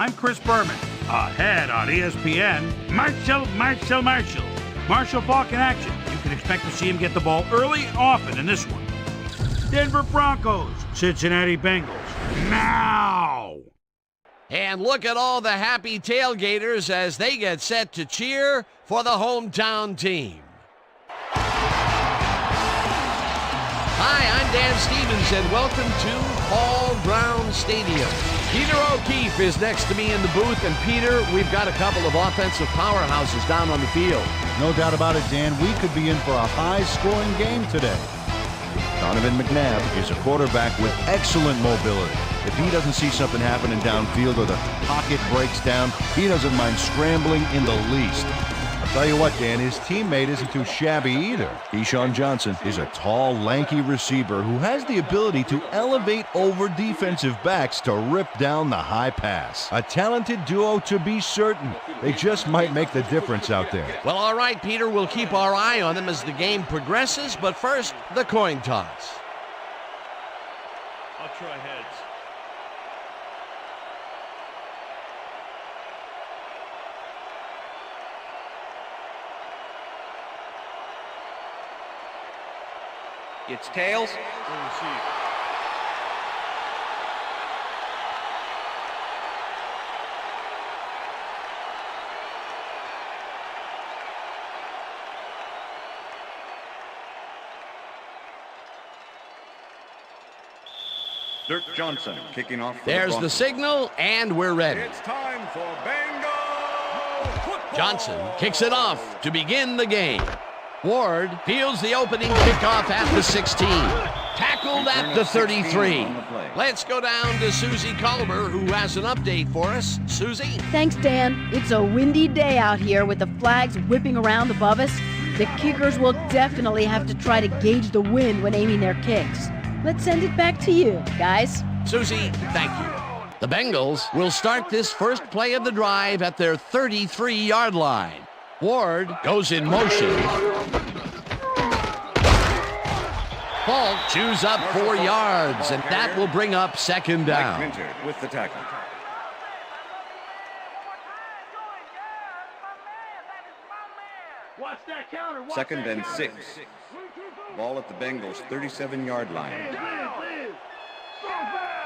I'm Chris Berman. Ahead on ESPN, Marshall Faulk in action. You can expect to see him get the ball early and often in this one. Denver Broncos, Cincinnati Bengals, now! And look at all the happy tailgaters as they get set to cheer for the hometown team. Hi, I'm Dan Stevens, and welcome to Paul Brown Stadium. Peter O'Keefe is next to me in the booth, and Peter, we've got a couple of offensive powerhouses down on the field. No doubt about it, Dan. We could be in for a high-scoring game today. Donovan McNabb is a quarterback with excellent mobility. If he doesn't see something happening downfield or the pocket breaks down, he doesn't mind scrambling in the least. I'll tell you what, Dan, his teammate isn't too shabby either. Keyshawn Johnson is a tall, lanky receiver who has the ability to elevate over defensive backs to rip down the high pass. A talented duo to be certain. They just might make the difference out there. Well, all right, Peter, we'll keep our eye on them as the game progresses, but first, the coin toss. I'll try heads. It's tails. Dirk Johnson kicking off. There's the signal, and we're ready. It's time for Bengals. Johnson kicks it off to begin the game. Ward fields the opening kickoff at the 16. Tackled at the 33. Let's go down to Susie Culber, who has an update for us. Susie? Thanks, Dan. It's a windy day out here with the flags whipping around above us. The kickers will definitely have to try to gauge the wind when aiming their kicks. Let's send it back to you, guys. Susie, thank you. The Bengals will start this first play of the drive at their 33-yard line. Ward goes in motion. Faulk chews up 4 yards, and that will bring up second down. Mike Minter with the tackle. Second and 6. Ball at the Bengals 37-yard line.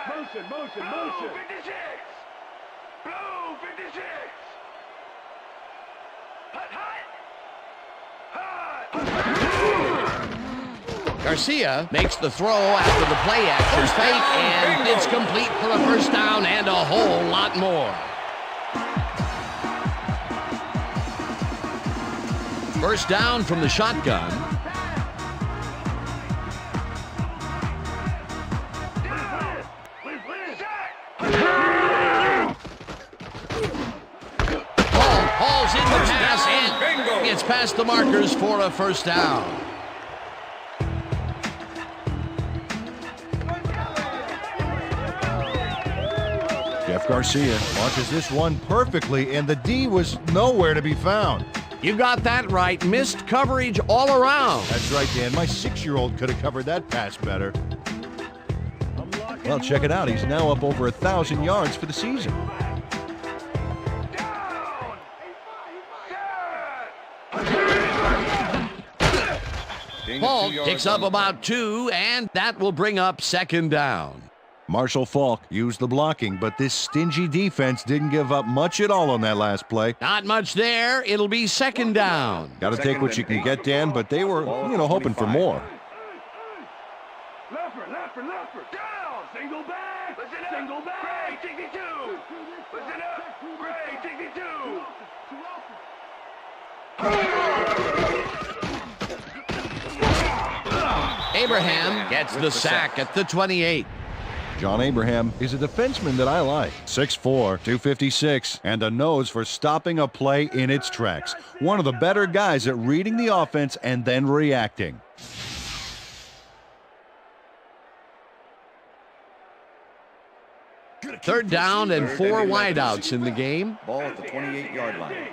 Motion. Blue 56. Blue 56. Garcia makes the throw after the play-action fake, and it's complete for a first down and a whole lot more. First down from the shotgun. Hall's in the pass and gets past the markers for a first down. Jeff Garcia launches this one perfectly, and the D was nowhere to be found. You got that right. Missed coverage all around. That's right, Dan. My 6-year-old could have covered that pass better. Well, check it out. He's now up over 1,000 yards for the season. Faulk picks up about 2, and that will bring up second down. Marshall Faulk used the blocking, but this stingy defense didn't give up much at all on that last play. Not much there. It'll be second down. Got to take what you can get, Dan, but they were, hoping for more. Leffer. Down. Single back. Single back. Gray 62. Listen up. Gray 62. Abraham gets the sack at the 28. John Abraham is a defenseman that I like. 6'4", 256, and a nose for stopping a play in its tracks. One of the better guys at reading the offense and then reacting. Third down and 4 wideouts in the game. Ball at the 28-yard line.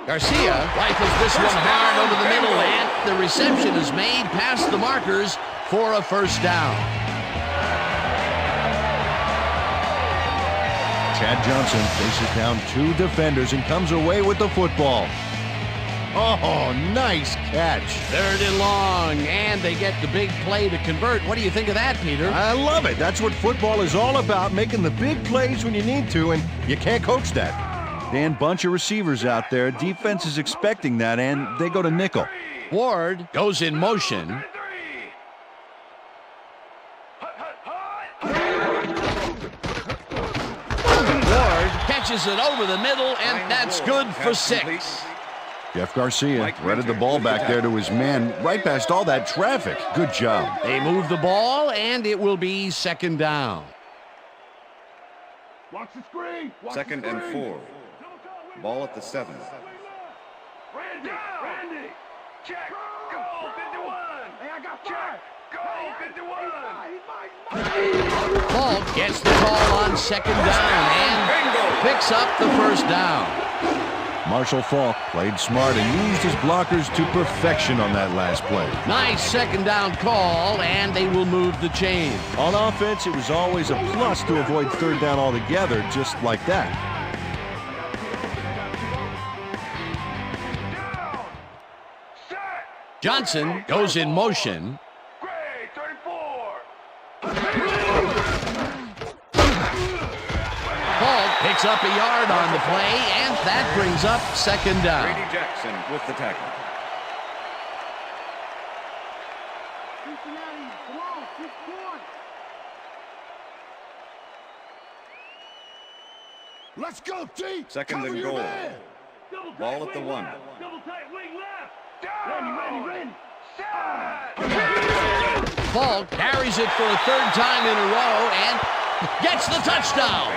Garcia rifles this one hard over the middle, and the reception is made past the markers for a first down. Chad Johnson faces down 2 defenders and comes away with the football. Oh, nice catch. 3rd and long, and they get the big play to convert. What do you think of that, Peter? I love it. That's what football is all about, making the big plays when you need to, and you can't coach that. Dan, bunch of receivers out there. Defense is expecting that, and they go to nickel. Ward goes in motion. Ward catches it over the middle, and that's good for 6. Jeff Garcia threaded the ball back there to his man, right past all that traffic. Good job. They move the ball, and it will be 2nd down. Watch the screen. 2nd and 4. Ball at the 7. Randy. Check. Go. 51. Hey, I got 5. Go. 51. Falk gets the call on 2nd down and picks up the 1st down. Marshall Falk played smart and used his blockers to perfection on that last play. Nice 2nd down call, and they will move the chain. On offense, it was always a plus to avoid 3rd down altogether, just like that. Johnson goes in motion. Gray, 34. Falk picks up a yard on the play, and that brings up 2nd down. Brady Jackson with the tackle. Let's go, T. 2nd and goal. Ball at the 1. Double tight wing left. Randy. Falk carries it for a 3rd time in a row and gets the touchdown.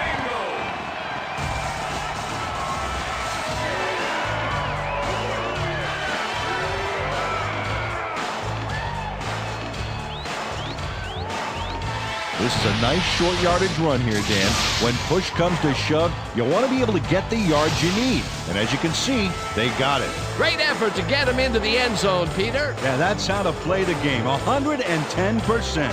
This is a nice short yardage run here, Dan. When push comes to shove, you want to be able to get the yards you need. And as you can see, they got it. Great effort to get him into the end zone, Peter. Yeah, that's how to play the game. 110%.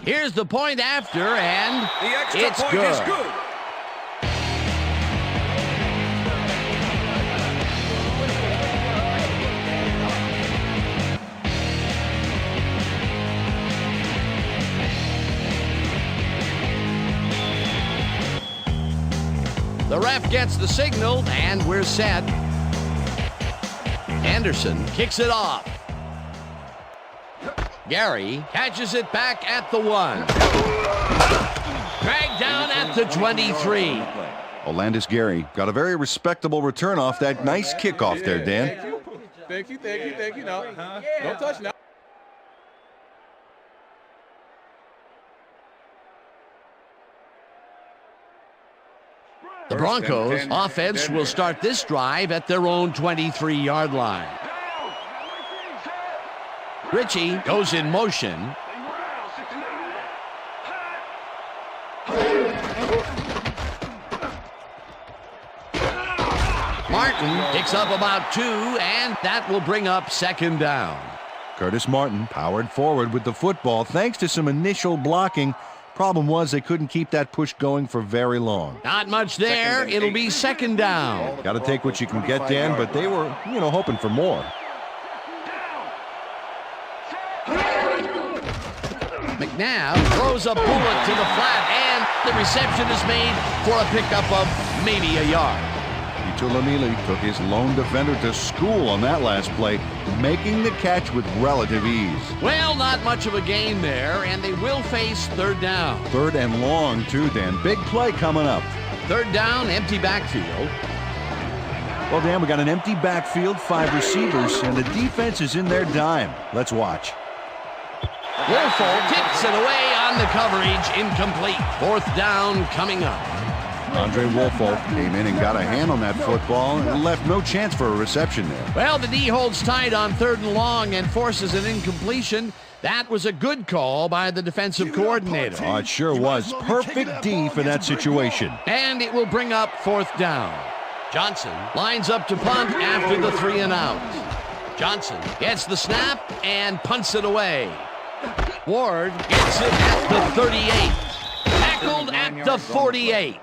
Here's the point after, and The extra it's point good. is good. The ref gets the signal, and we're set. Anderson kicks it off. Gary catches it back at the 1. Dragged down at the 23. Olandis Gary got a very respectable return off that nice kickoff there, Dan. Thank you. No, don't touch now. The Broncos offense will start this drive at their own 23-yard line. Ritchie goes in motion. Martin picks up about 2, and that will bring up 2nd down. Curtis Martin powered forward with the football thanks to some initial blocking. Problem was they couldn't keep that push going for very long. Not much there. It'll be 2nd down. Got to take what you can get, Dan, but they were, hoping for more. McNabb throws a bullet to the flat, and the reception is made for a pickup of maybe a yard. Tulamili took his lone defender to school on that last play, making the catch with relative ease. Well, not much of a gain there, and they will face 3rd down. 3rd and long, too, Dan. Big play coming up. 3rd down, empty backfield. Well, Dan, we got an empty backfield, 5 receivers, and the defense is in their dime. Let's watch. Woolfolk tips it away on the coverage, incomplete. 4th down coming up. Andre Woolfolk came in and got a hand on that football and left no chance for a reception there. Well, the D holds tight on 3rd and long and forces an incompletion. That was a good call by the defensive coordinator. Oh, it sure was. Perfect D for that situation. And it will bring up 4th down. Johnson lines up to punt after the 3 and out. Johnson gets the snap and punts it away. Ward gets it at the 38. Tackled at the 48.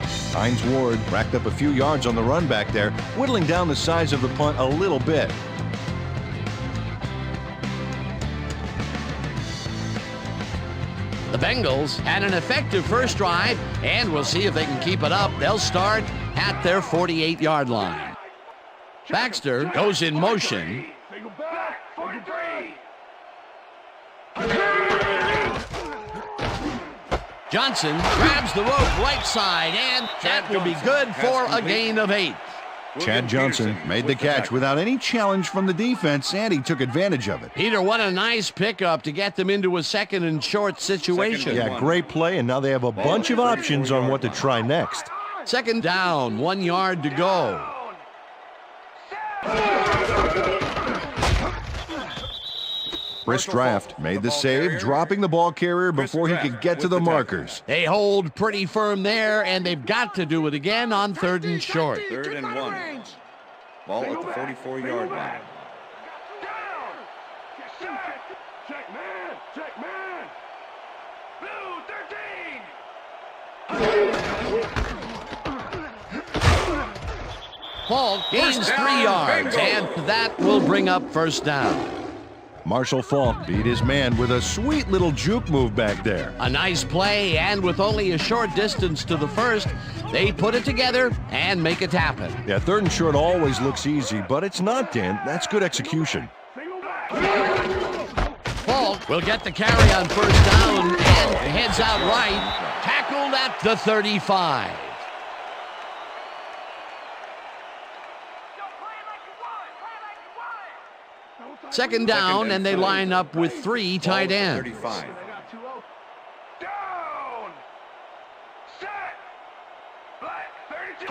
Hines Ward racked up a few yards on the run back there, whittling down the size of the punt a little bit. The Bengals had an effective first drive, and we'll see if they can keep it up. They'll start at their 48-yard line. Baxter goes in motion. Single back, 43. Johnson grabs the rope right side, and that will be good for a gain of 8. Chad Johnson made the catch without any challenge from the defense, and he took advantage of it. Peter, what a nice pickup to get them into a second and short situation. Yeah, great play, and now they have a bunch of options on what to try next. Second down, 1 yard to go. Chris Draft made the save, dropping the ball carrier before he could get to the markers. They hold pretty firm there, and they've got to do it again on 3rd and short. 3rd and 1. Ball at the 44-yard line. Check man! Check man! Blue 13! Falk gains 3 yards, and that will bring up first down. Marshall Falk beat his man with a sweet little juke move back there. A nice play, and with only a short distance to the first, they put it together and make it happen. Yeah, 3rd and short always looks easy, but it's not, Dan. That's good execution. Falk will get the carry on first down and heads out right, tackled at the 35. Second down, and they line up with 3 tight ends. 35. Down! Set! Black 32!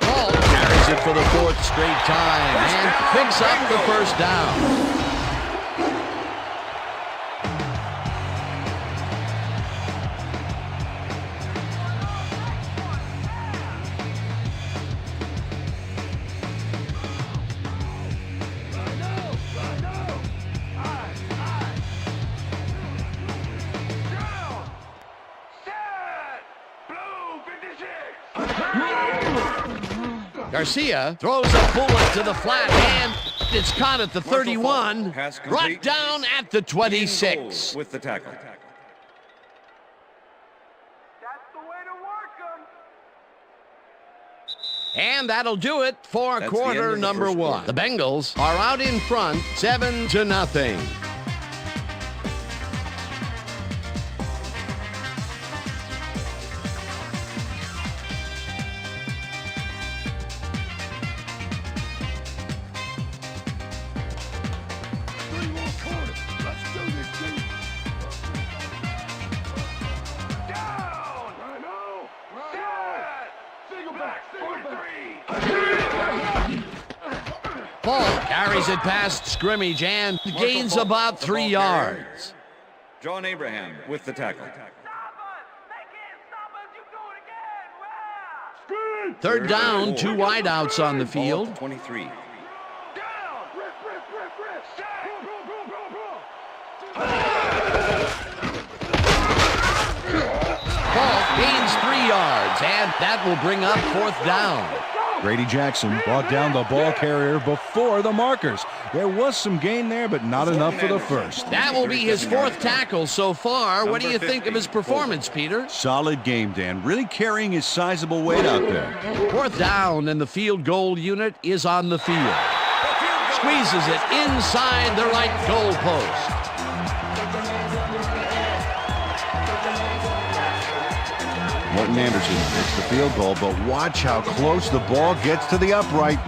Falk carries it for the 4th straight time and picks up the first down. Garcia throws a bullet to the flat, and it's caught at the 31, brought down at the 26. With the tackle. That's the way to work them. And that'll do it for That's the end quarter of the number first 1. quarter. The Bengals are out in front, 7-0. Falk carries it past scrimmage and gains about 3 yards. John Abraham with the tackle. Third down, 2 wideouts on the field. 23. Falk gains 3 yards, and that will bring up 4th down. Grady Jackson brought down the ball carrier before the markers. There was some gain there, but not enough for the first. That will be his 4th tackle so far. What do you think of his performance, Peter? Solid game, Dan. Really carrying his sizable weight out there. 4th down, and the field goal unit is on the field. Squeezes it inside the right goal post. Morton Anderson makes the field goal, but watch how close the ball gets to the upright.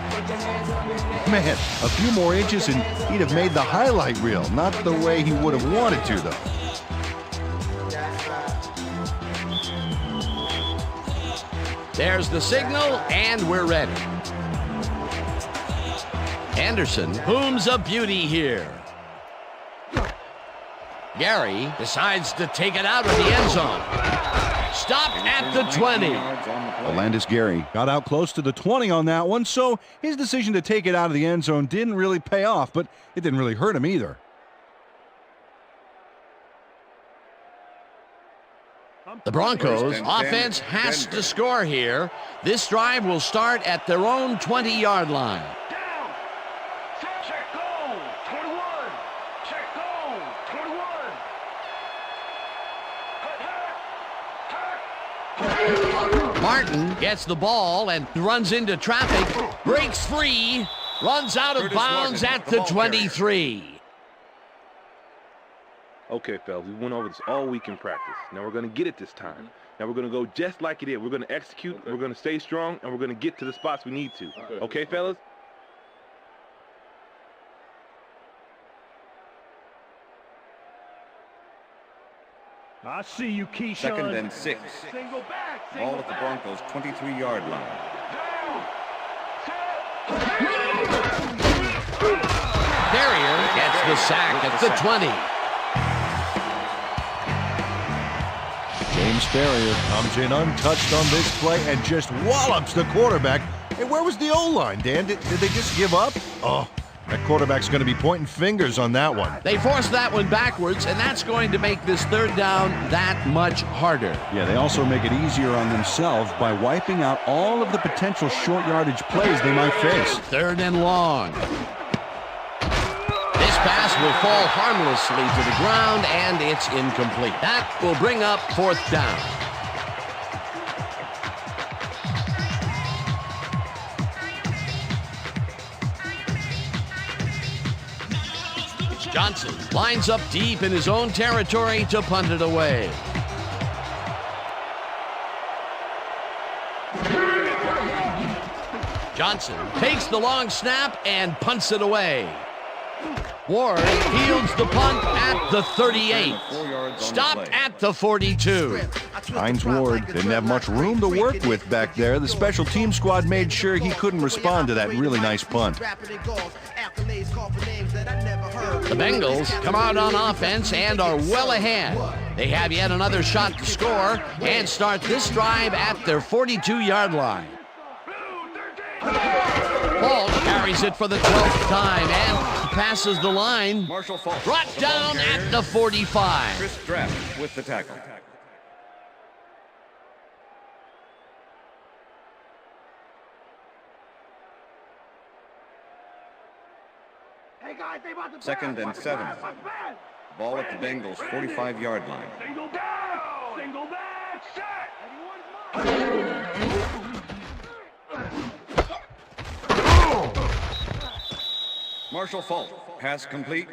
Man, a few more inches and he'd have made the highlight reel. Not the way he would have wanted to, though. There's the signal, and we're ready. Anderson booms a beauty here. Gary decides to take it out of the end zone. Stopped at the 20. Olandis Gary got out close to the 20 on that one, so his decision to take it out of the end zone didn't really pay off, but it didn't really hurt him either. The Broncos offense has to score here. This drive will start at their own 20-yard line. Down. Check goal. 21. Check goal. 21. Martin gets the ball and runs into traffic, breaks free, runs out of bounds at the 23. Okay, fellas, we went over this all week in practice. Now we're going to get it this time. Now we're going to go just like it is. We're going to execute, we're going to stay strong, and we're going to get to the spots we need to. Okay, fellas? I see you, Keyshawn. Second and 6. Single back. Ball at the Broncos' 23-yard line. Carrier gets the sack at the 20. James Ferrier comes in untouched on this play and just wallops the quarterback. Hey, where was the O-line, Dan? Did they just give up? Oh, that quarterback's going to be pointing fingers on that one. They forced that one backwards, and that's going to make this third down that much harder. Yeah, they also make it easier on themselves by wiping out all of the potential short yardage plays they might face. Third and long. This pass will fall harmlessly to the ground, and it's incomplete. That will bring up fourth down. Johnson lines up deep in his own territory to punt it away. Johnson takes the long snap and punts it away. Ward fields the punt at the 38. Stopped at the 42. Hines Ward didn't have much room to work with back there. The special team squad made sure he couldn't respond to that really nice punt. The Bengals come out on offense and are well ahead. They have yet another shot to score and start this drive at their 42-yard line. Fault carries it for the 12th time and passes the line. Marshall Fault Brought down at the 45. Chris Draft with the tackle. Second and 7. Ball at the Bengals' 45-yard line. Single down. Single back. Set. Marshall Fault, pass complete.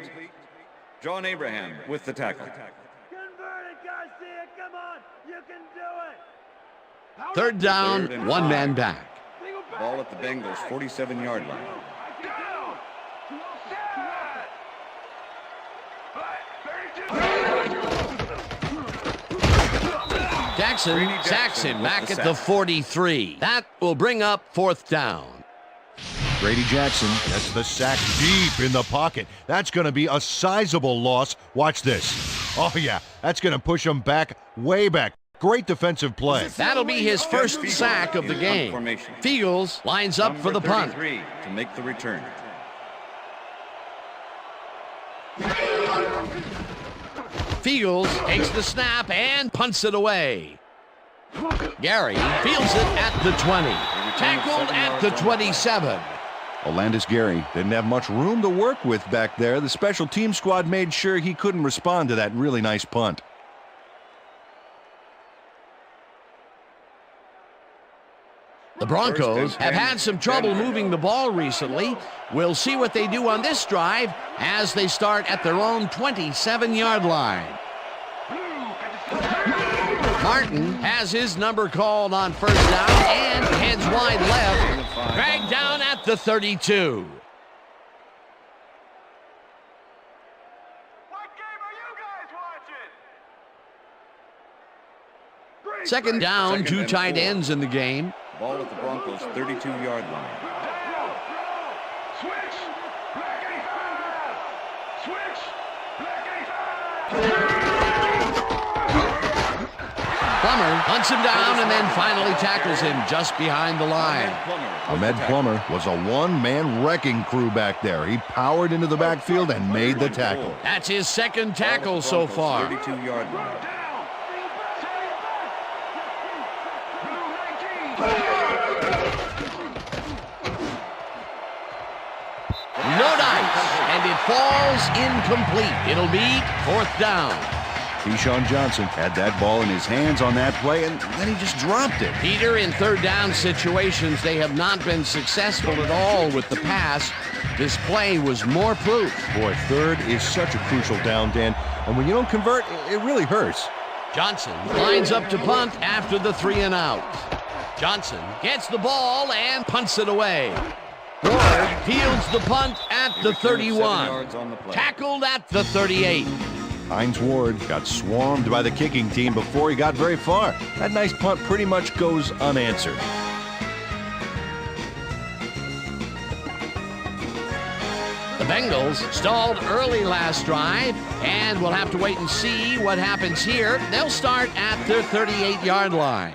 John Abraham with the tackle. Convert it, Garcia. Come on. You can do it. Third down, Third and one 5. man back. Ball at the Bengals' 47-yard line. Down. Jackson sacks him back at the 43. That will bring up fourth down. Brady Jackson gets the sack deep in the pocket. That's going to be a sizable loss. Watch this. Oh, yeah, that's going to push him back, way back. Great defensive play. That'll be his first sack of the game. Fiegels lines up for the punt. 33 to make the return. Fiegels takes the snap and punts it away. Gary fields it at the 20. Tackled at the 27. Olandis Gary didn't have much room to work with back there. The special team squad made sure he couldn't respond to that really nice punt. The Broncos have had some trouble moving the ball recently. We'll see what they do on this drive as they start at their own 27-yard line. Martin has his number called on first down and heads wide left, dragged down at the 32. What game are you guys watching? Second down, Second two and tight 4. ends in the game. Ball at the Broncos' 32-yard line. Switch. Black 85. Switch. Black 85. Plummer hunts him down and then finally tackles him just behind the line. Ahmed Plummer was a one-man wrecking crew back there. He powered into the backfield and made the tackle. That's his second tackle so far. 32-yard line. No dice, and it falls incomplete. It'll be fourth down. Keyshawn Johnson had that ball in his hands on that play, and then he just dropped it. Peter, in third down situations, they have not been successful at all with the pass. This play was more proof. Boy, third is such a crucial down, Dan, and when you don't convert, it really hurts. Johnson lines up to punt after the 3 and out. Johnson gets the ball and punts it away. Ward fields the punt at the 31. Tackled at the 38. Hines Ward got swarmed by the kicking team before he got very far. That nice punt pretty much goes unanswered. The Bengals stalled early last drive, and we'll have to wait and see what happens here. They'll start at their 38-yard line.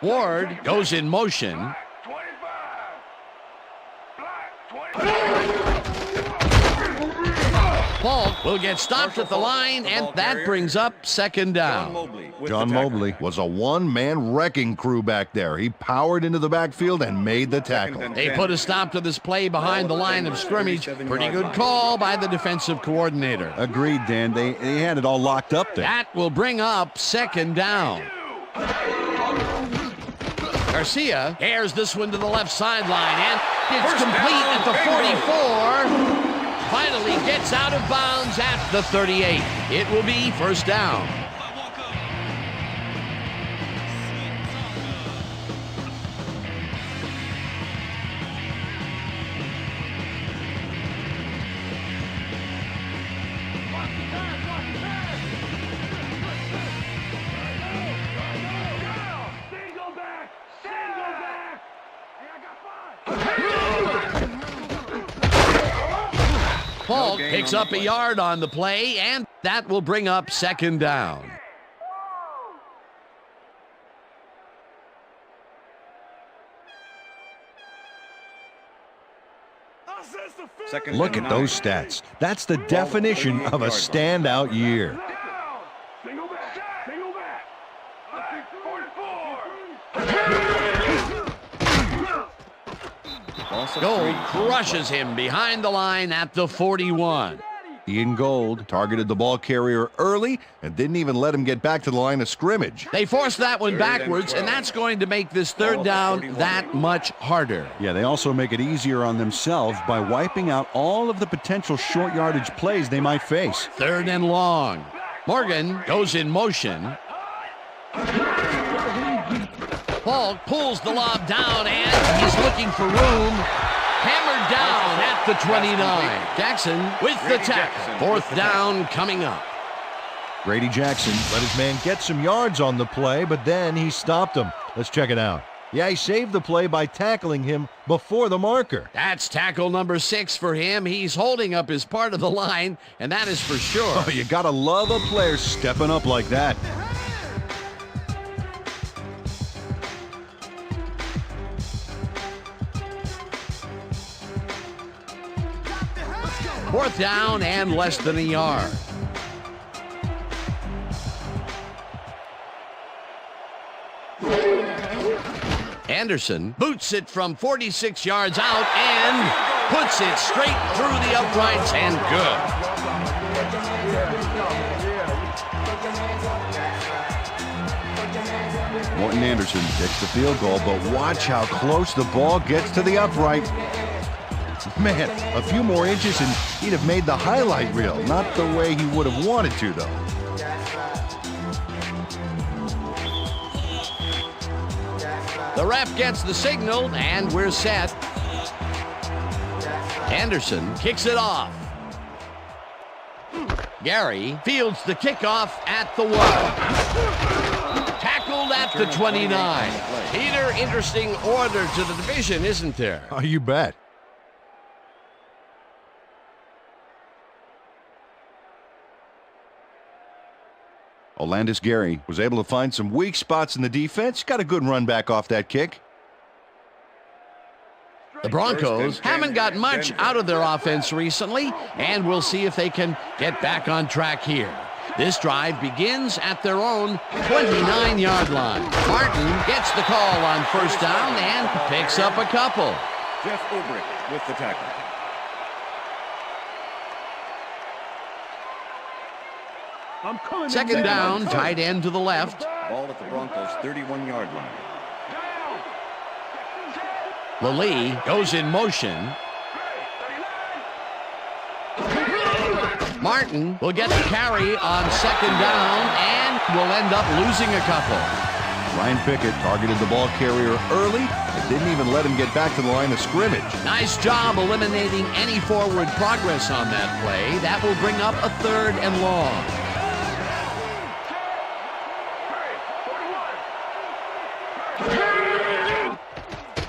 Ward goes in motion. Falk will get stopped at the line, and that brings up second down. John Mobley was a one-man wrecking crew back there. He powered into the backfield and made the tackle. They put a stop to this play behind the line of scrimmage. Pretty good call by the defensive coordinator. Agreed, Dan. They had it all locked up there. That will bring up second down. Garcia airs this one to the left sideline, and it's complete at the 44. Finally gets out of bounds at the 38. It will be first down. Falk picks up a yard on the play, and that will bring up second down. Look at those stats. That's the definition of a standout year. Gold crushes him behind the line at the 41. Ian Gold targeted the ball carrier early and didn't even let him get back to the line of scrimmage. They forced that one backwards, and that's going to make this third down that much harder. Yeah, they also make it easier on themselves by wiping out all of the potential short yardage plays they might face. Third and long. Morgan goes in motion. Falk pulls the lob down, and he's looking for room. Hammered down at the 29. Jackson with the tackle. Fourth down coming up. Grady Jackson let his man get some yards on the play, but then he stopped him. Let's check it out. Yeah, he saved the play by tackling him before the marker. That's tackle number 6 for him. He's holding up his part of the line, and that is for sure. Oh, you gotta love a player stepping up like that. Fourth down and less than a yard. Anderson boots it from 46 yards out and puts it straight through the uprights and good. Morton Anderson takes the field goal, but watch how close the ball gets to the upright. Man, a few more inches and he'd have made the highlight reel. Not the way he would have wanted to, though. The ref gets the signal, and we're set. Anderson kicks it off. Gary fields the kickoff at the 1. Tackled at the 29. Peter, interesting order to the division, isn't there? Oh, you bet. Olandis Gary was able to find some weak spots in the defense. Got a good run back off that kick. The Broncos haven't got much out of their offense recently, and we'll see if they can get back on track here. This drive begins at their own 29-yard line. Martin gets the call on first down and picks up a couple. Jeff Ulbrich with the tackle. Second down, tight end to the left. Ball at the Broncos' 31-yard line. Lally goes in motion. Martin will get the carry on second down and will end up losing a couple. Ryan Pickett targeted the ball carrier early and didn't even let him get back to the line of scrimmage. Nice job eliminating any forward progress on that play. That will bring up a third and long.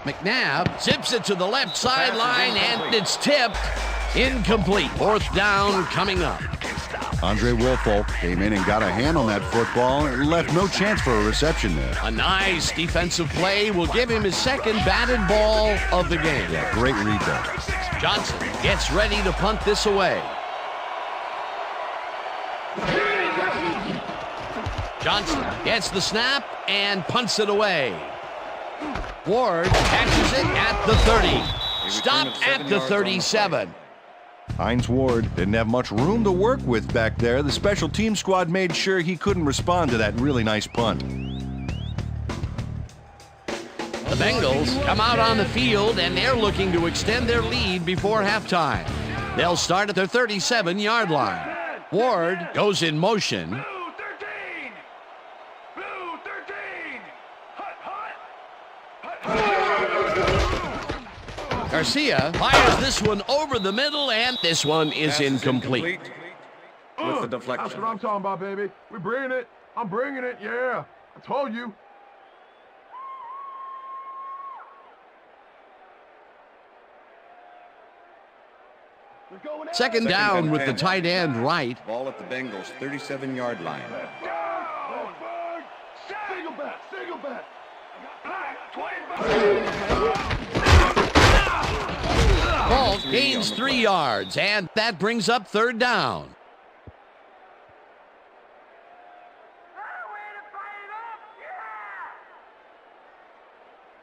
McNabb zips it to the left sideline, and it's tipped. Incomplete. Fourth down coming up. Andre Wolfo came in and got a hand on that football and left no chance for a reception there. A nice defensive play will give him his second batted ball of the game. Yeah, great read there. Johnson gets ready to punt this away. Johnson gets the snap and punts it away. Ward catches it at the 30. Stopped at the 37. Hines Ward didn't have much room to work with back there. The special team squad made sure he couldn't respond to that really nice punt. The Bengals come out on the field, and they're looking to extend their lead before halftime. They'll start at their 37-yard line. Ward goes in motion. Garcia fires this one over the middle, and this one is incomplete. With the deflection. That's what I'm talking about, baby. We're bringing it. I'm bringing it. Yeah. I told you. Second down with the tight end right. Ball at the Bengals' 37-yard line. Single back. Single back. Ball gains 3 yards, and that brings up third down.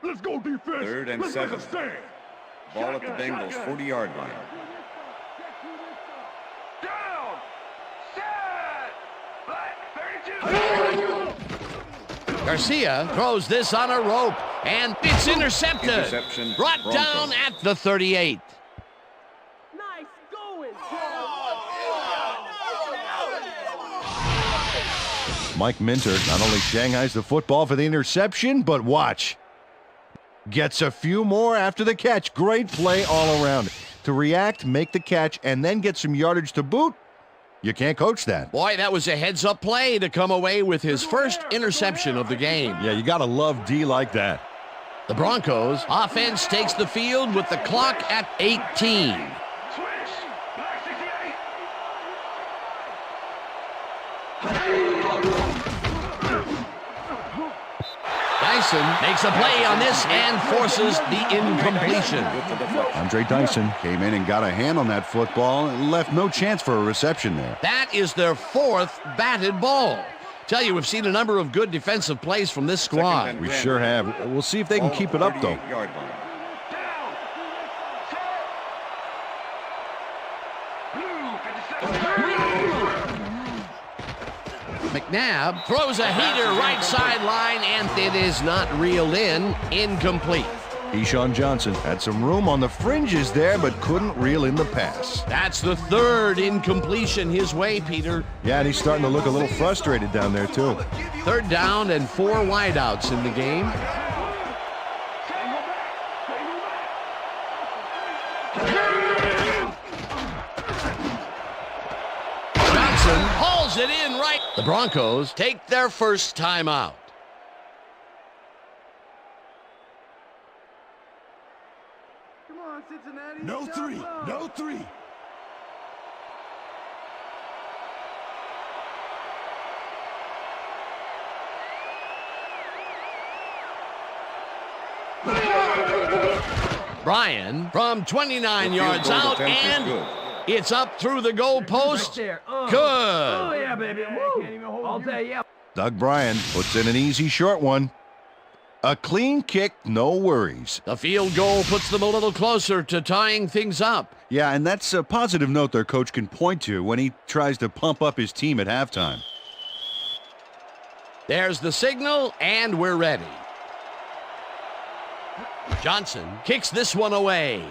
Let's go defense. Third and 7. Ball at the Bengals' 40-yard line. Down. Set. Black 32. Garcia throws this on a rope, and it's intercepted. Interception. Brought Broncos. down at the 38. Nice going. Mike Minter not only shanghais the football for the interception, but watch. Gets a few more after the catch. Great play all around. To react, make the catch, and then get some yardage to boot. You can't coach that. Boy, that was a heads-up play to come away with his first interception of the game. Yeah, you got to love D like that. The Broncos offense takes the field with the clock at 18. Switch. Black 68. Dyson makes a play on this and forces the incompletion. Andre Dyson came in and got a hand on that football and left no chance for a reception there. That is their fourth batted ball. Tell you, we've seen a number of good defensive plays from this squad. We sure have. We'll see if they can keep it up, though. McNabb throws a heater right sideline, and it is not reeled in. Incomplete. Keyshawn Johnson had some room on the fringes there, but couldn't reel in the pass. That's the third incompletion his way, Peter. Yeah, and he's starting to look a little frustrated down there, too. Third down and 4 wideouts in the game. Johnson hauls it in right. The Broncos take their first timeout. No three. No three. Bryan from 29 yards out, and it's up through the goal post. Good. Oh, yeah, baby. Woo. I'll tell you. Doug Bryan puts in an easy short one. A clean kick, no worries. The field goal puts them a little closer to tying things up. Yeah, and that's a positive note their coach can point to when he tries to pump up his team at halftime. There's the signal, and we're ready. Johnson kicks this one away.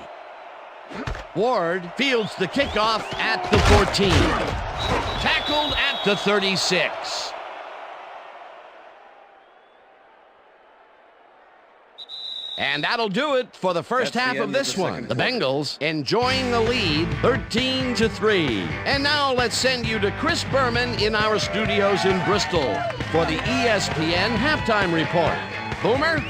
Ward fields the kickoff at the 14. Tackled at the 36. And that'll do it for the first half of this one. The Bengals enjoying the lead, 13-3. And now let's send you to Chris Berman in our studios in Bristol for the ESPN Halftime Report. Boomer?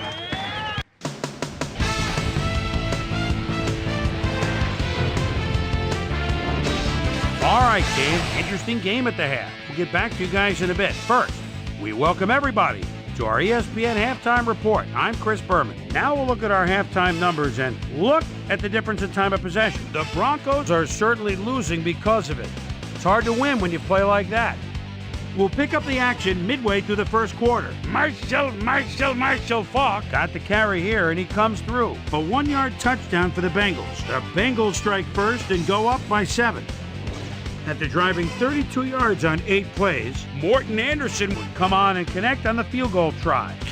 All right, Dan. Interesting game at the half. We'll get back to you guys in a bit. First, we welcome everybody to our ESPN Halftime Report. I'm Chris Berman. Now we'll look at our halftime numbers and look at the difference in time of possession. The Broncos are certainly losing because of it. It's hard to win when you play like that. We'll pick up the action midway through the first quarter. Marshall Faulk got the carry here, and he comes through. A 1-yard touchdown for the Bengals. The Bengals strike first and go up by 7. After driving 32 yards on 8 plays, Morton Anderson would come on and connect on the field goal try. The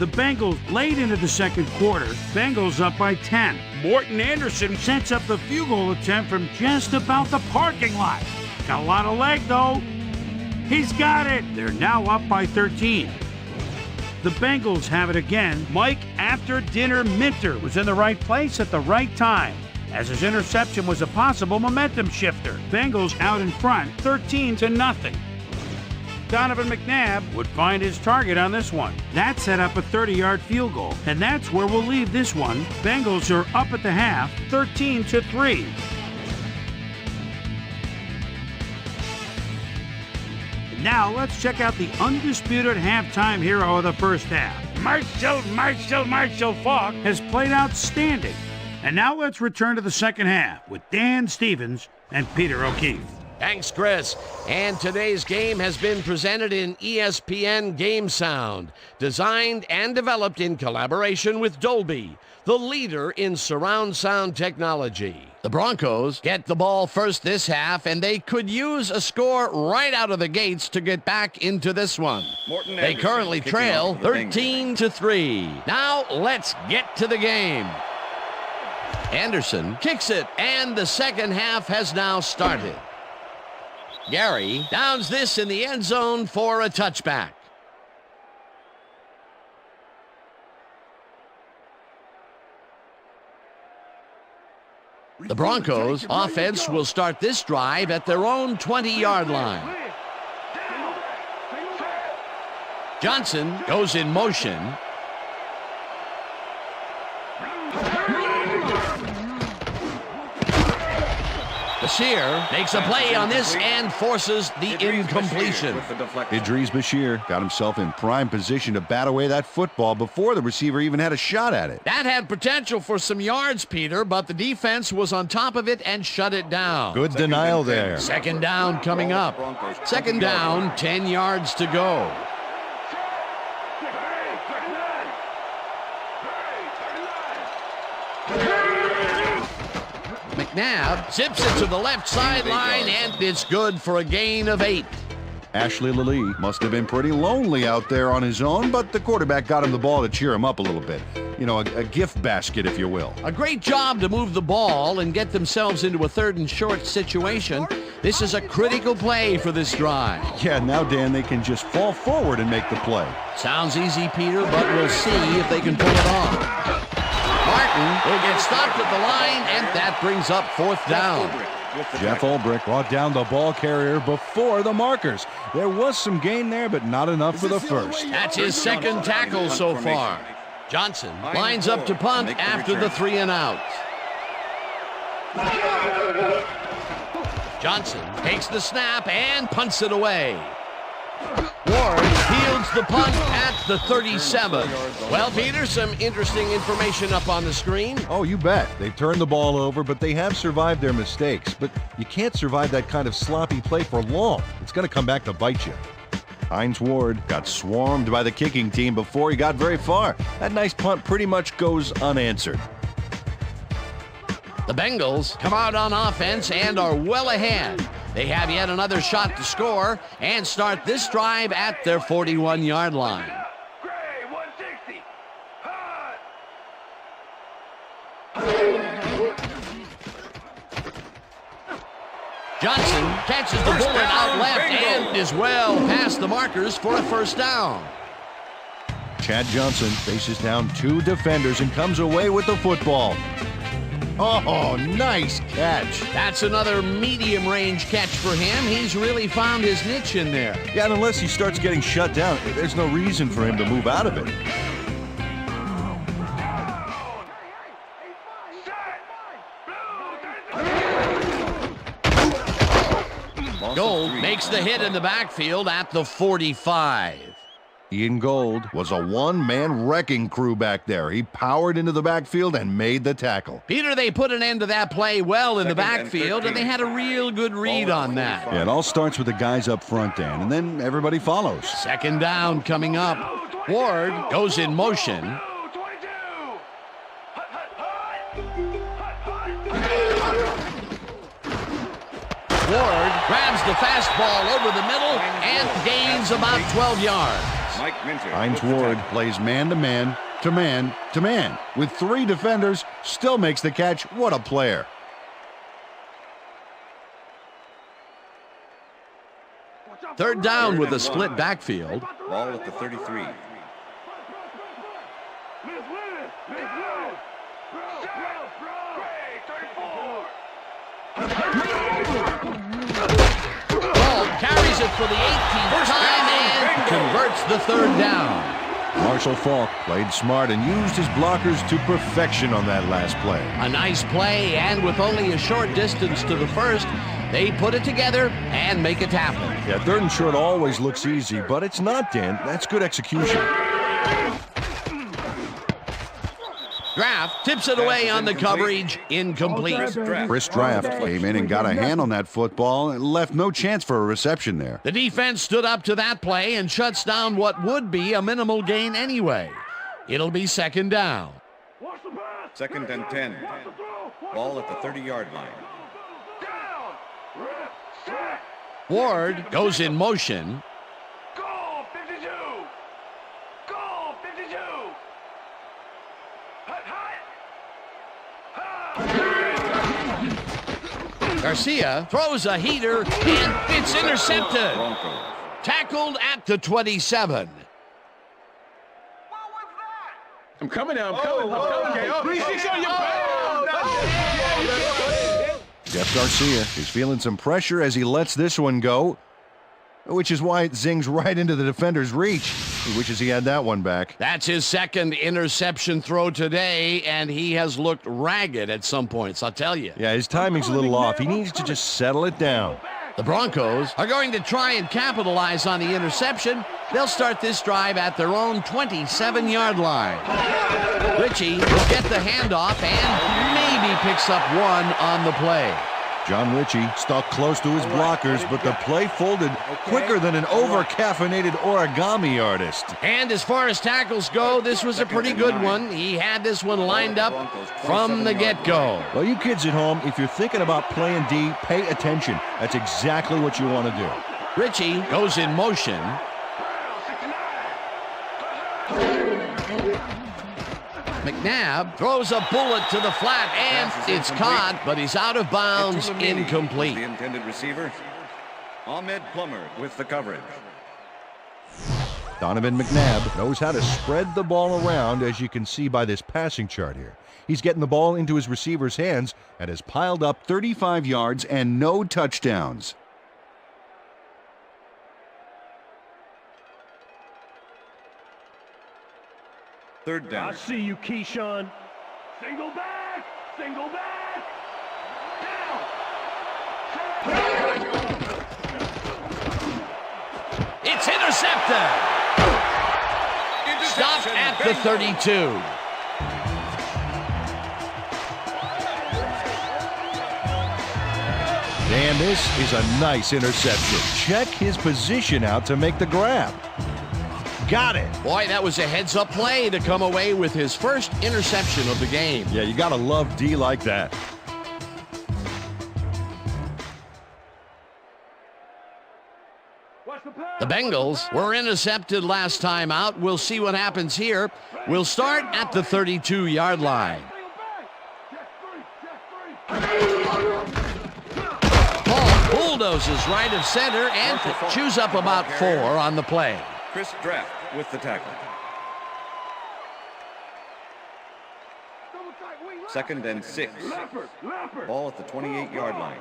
Bengals late into the second quarter. Bengals up by 10. Morton Anderson sets up the field goal attempt from just about the parking lot. Got a lot of leg, though. He's got it. They're now up by 13. The Bengals have it again. Mike After Dinner Minter was in the right place at the right time, as his interception was a possible momentum shifter. Bengals out in front, 13-0. Donovan McNabb would find his target on this one. That set up a 30-yard field goal, and that's where we'll leave this one. Bengals are up at the half, 13-3. Now let's check out the undisputed halftime hero of the first half. Marshall Faulk has played outstanding. And now let's return to the second half with Dan Stevens and Peter O'Keefe. Thanks, Chris. And today's game has been presented in ESPN Game Sound, designed and developed in collaboration with Dolby, the leader in surround sound technology. The Broncos get the ball first this half, and they could use a score right out of the gates to get back into this one. They currently trail 13-3. Now let's get to the game. Anderson kicks it, and the second half has now started. Gary downs this in the end zone for a touchback. The Broncos offense will start this drive at their own 20-yard line. Johnson goes in motion. Bashir makes a play on this and forces the incompletion. Idris Bashir got himself in prime position to bat away that football before the receiver even had a shot at it. That had potential for some yards, Peter, but the defense was on top of it and shut it down. Good denial there. Second down coming up. Second down, 10 yards to go. McNabb zips it to the left sideline, and it's good for a gain of 8. Ashley Lilly must have been pretty lonely out there on his own, but the quarterback got him the ball to cheer him up a little bit. You know, a gift basket, if you will. A great job to move the ball and get themselves into a 3rd and short situation. This is a critical play for this drive. Yeah, now, Dan, they can just fall forward and make the play. Sounds easy, Peter, but we'll see if they can pull it off. Martin will get stopped at the line, and that brings up 4th down. Jeff Ulbrich brought down the ball carrier before the markers. There was some gain there, but not enough for the first. That's his 2nd tackle so far. Johnson lines up to punt after the 3 and out. Johnson takes the snap and punts it away. Ward peels fields the punt at the 37. Well, Peter, some interesting information up on the screen. Oh, you bet. They've turned the ball over, but they have survived their mistakes. But you can't survive that kind of sloppy play for long. It's going to come back to bite you. Hines Ward got swarmed by the kicking team before he got very far. That nice punt pretty much goes unanswered. The Bengals come out on offense and are well ahead. They have yet another shot to score and start this drive at their 41-yard line. Gray, 160. Hot. Johnson catches the bullet out left and is well past the markers for a first down. Chad Johnson faces down 2 defenders and comes away with the football. Oh, nice catch. That's another medium-range catch for him. He's really found his niche in there. Yeah, and unless he starts getting shut down, there's no reason for him to move out of it. Gold makes the hit in the backfield at the 45. Ian Gold was a one-man wrecking crew back there. He powered into the backfield and made the tackle. Peter, they put an end to that play well in the backfield, and they had a real good read on that. Yeah, it all starts with the guys up front, Dan, and then everybody follows. Second down coming up. Ward goes in motion. Ward grabs the fastball over the middle and gains about 12 yards. Hines Ward plays man-to-man to man-to-man. With 3 defenders, still makes the catch. What a player. Third down with a split backfield. Ball at the 33. Ball carries it for the 18th time and converts the third down. Marshall Faulk played smart and used his blockers to perfection on that last play. A nice play, and with only a short distance to the first, they put it together and make it happen. Yeah, 3rd and short always looks easy, but it's not, Dan. That's good execution. Draft tips it away on the coverage, incomplete. Chris Draft came in and got a hand on that football and left no chance for a reception there. The defense stood up to that play and shuts down what would be a minimal gain anyway. It'll be second down. 2nd and 10. Ball at the 30-yard line. Ward goes in motion. Goal 52. Goal 52. Garcia throws a heater, and it's intercepted. Tackled at the 27. I'm coming now. I'm coming. Jeff Garcia is feeling some pressure as he lets this one go, which is why it zings right into the defender's reach. He wishes he had that one back. That's his second interception throw today, and he has looked ragged at some points, I'll tell you. Yeah, his timing's a little off. He needs to just settle it down. The Broncos are going to try and capitalize on the interception. They'll start this drive at their own 27-yard line. Ritchie will get the handoff and maybe picks up one on the play. John Ritchie stuck close to his blockers, but the play folded quicker than an over-caffeinated origami artist. And as far as tackles go, this was a pretty good one. He had this one lined up from the get-go. Well, you kids at home, if you're thinking about playing D, pay attention. That's exactly what you want to do. Ritchie goes in motion. McNabb throws a bullet to the flat, and it's caught, but he's out of bounds, incomplete. The intended receiver, Ahmed Plummer with the coverage. Donovan McNabb knows how to spread the ball around, as you can see by this passing chart here. He's getting the ball into his receiver's hands and has piled up 35 yards and no touchdowns. Third down. I see you, Keyshawn. Single back. Single back. Down. It's intercepted. Stopped at the 32. And this is a nice interception. Check his position out to make the grab. Got it. Boy, that was a heads-up play to come away with his first interception of the game. Yeah, you got to love D like that. The Bengals were intercepted last time out. We'll see what happens here. We'll start at the 32-yard line. Ball bulldozes right of center and chews up about 4 on the play. Chris Draft with the tackle. 2nd and 6. Ball at the 28-yard line.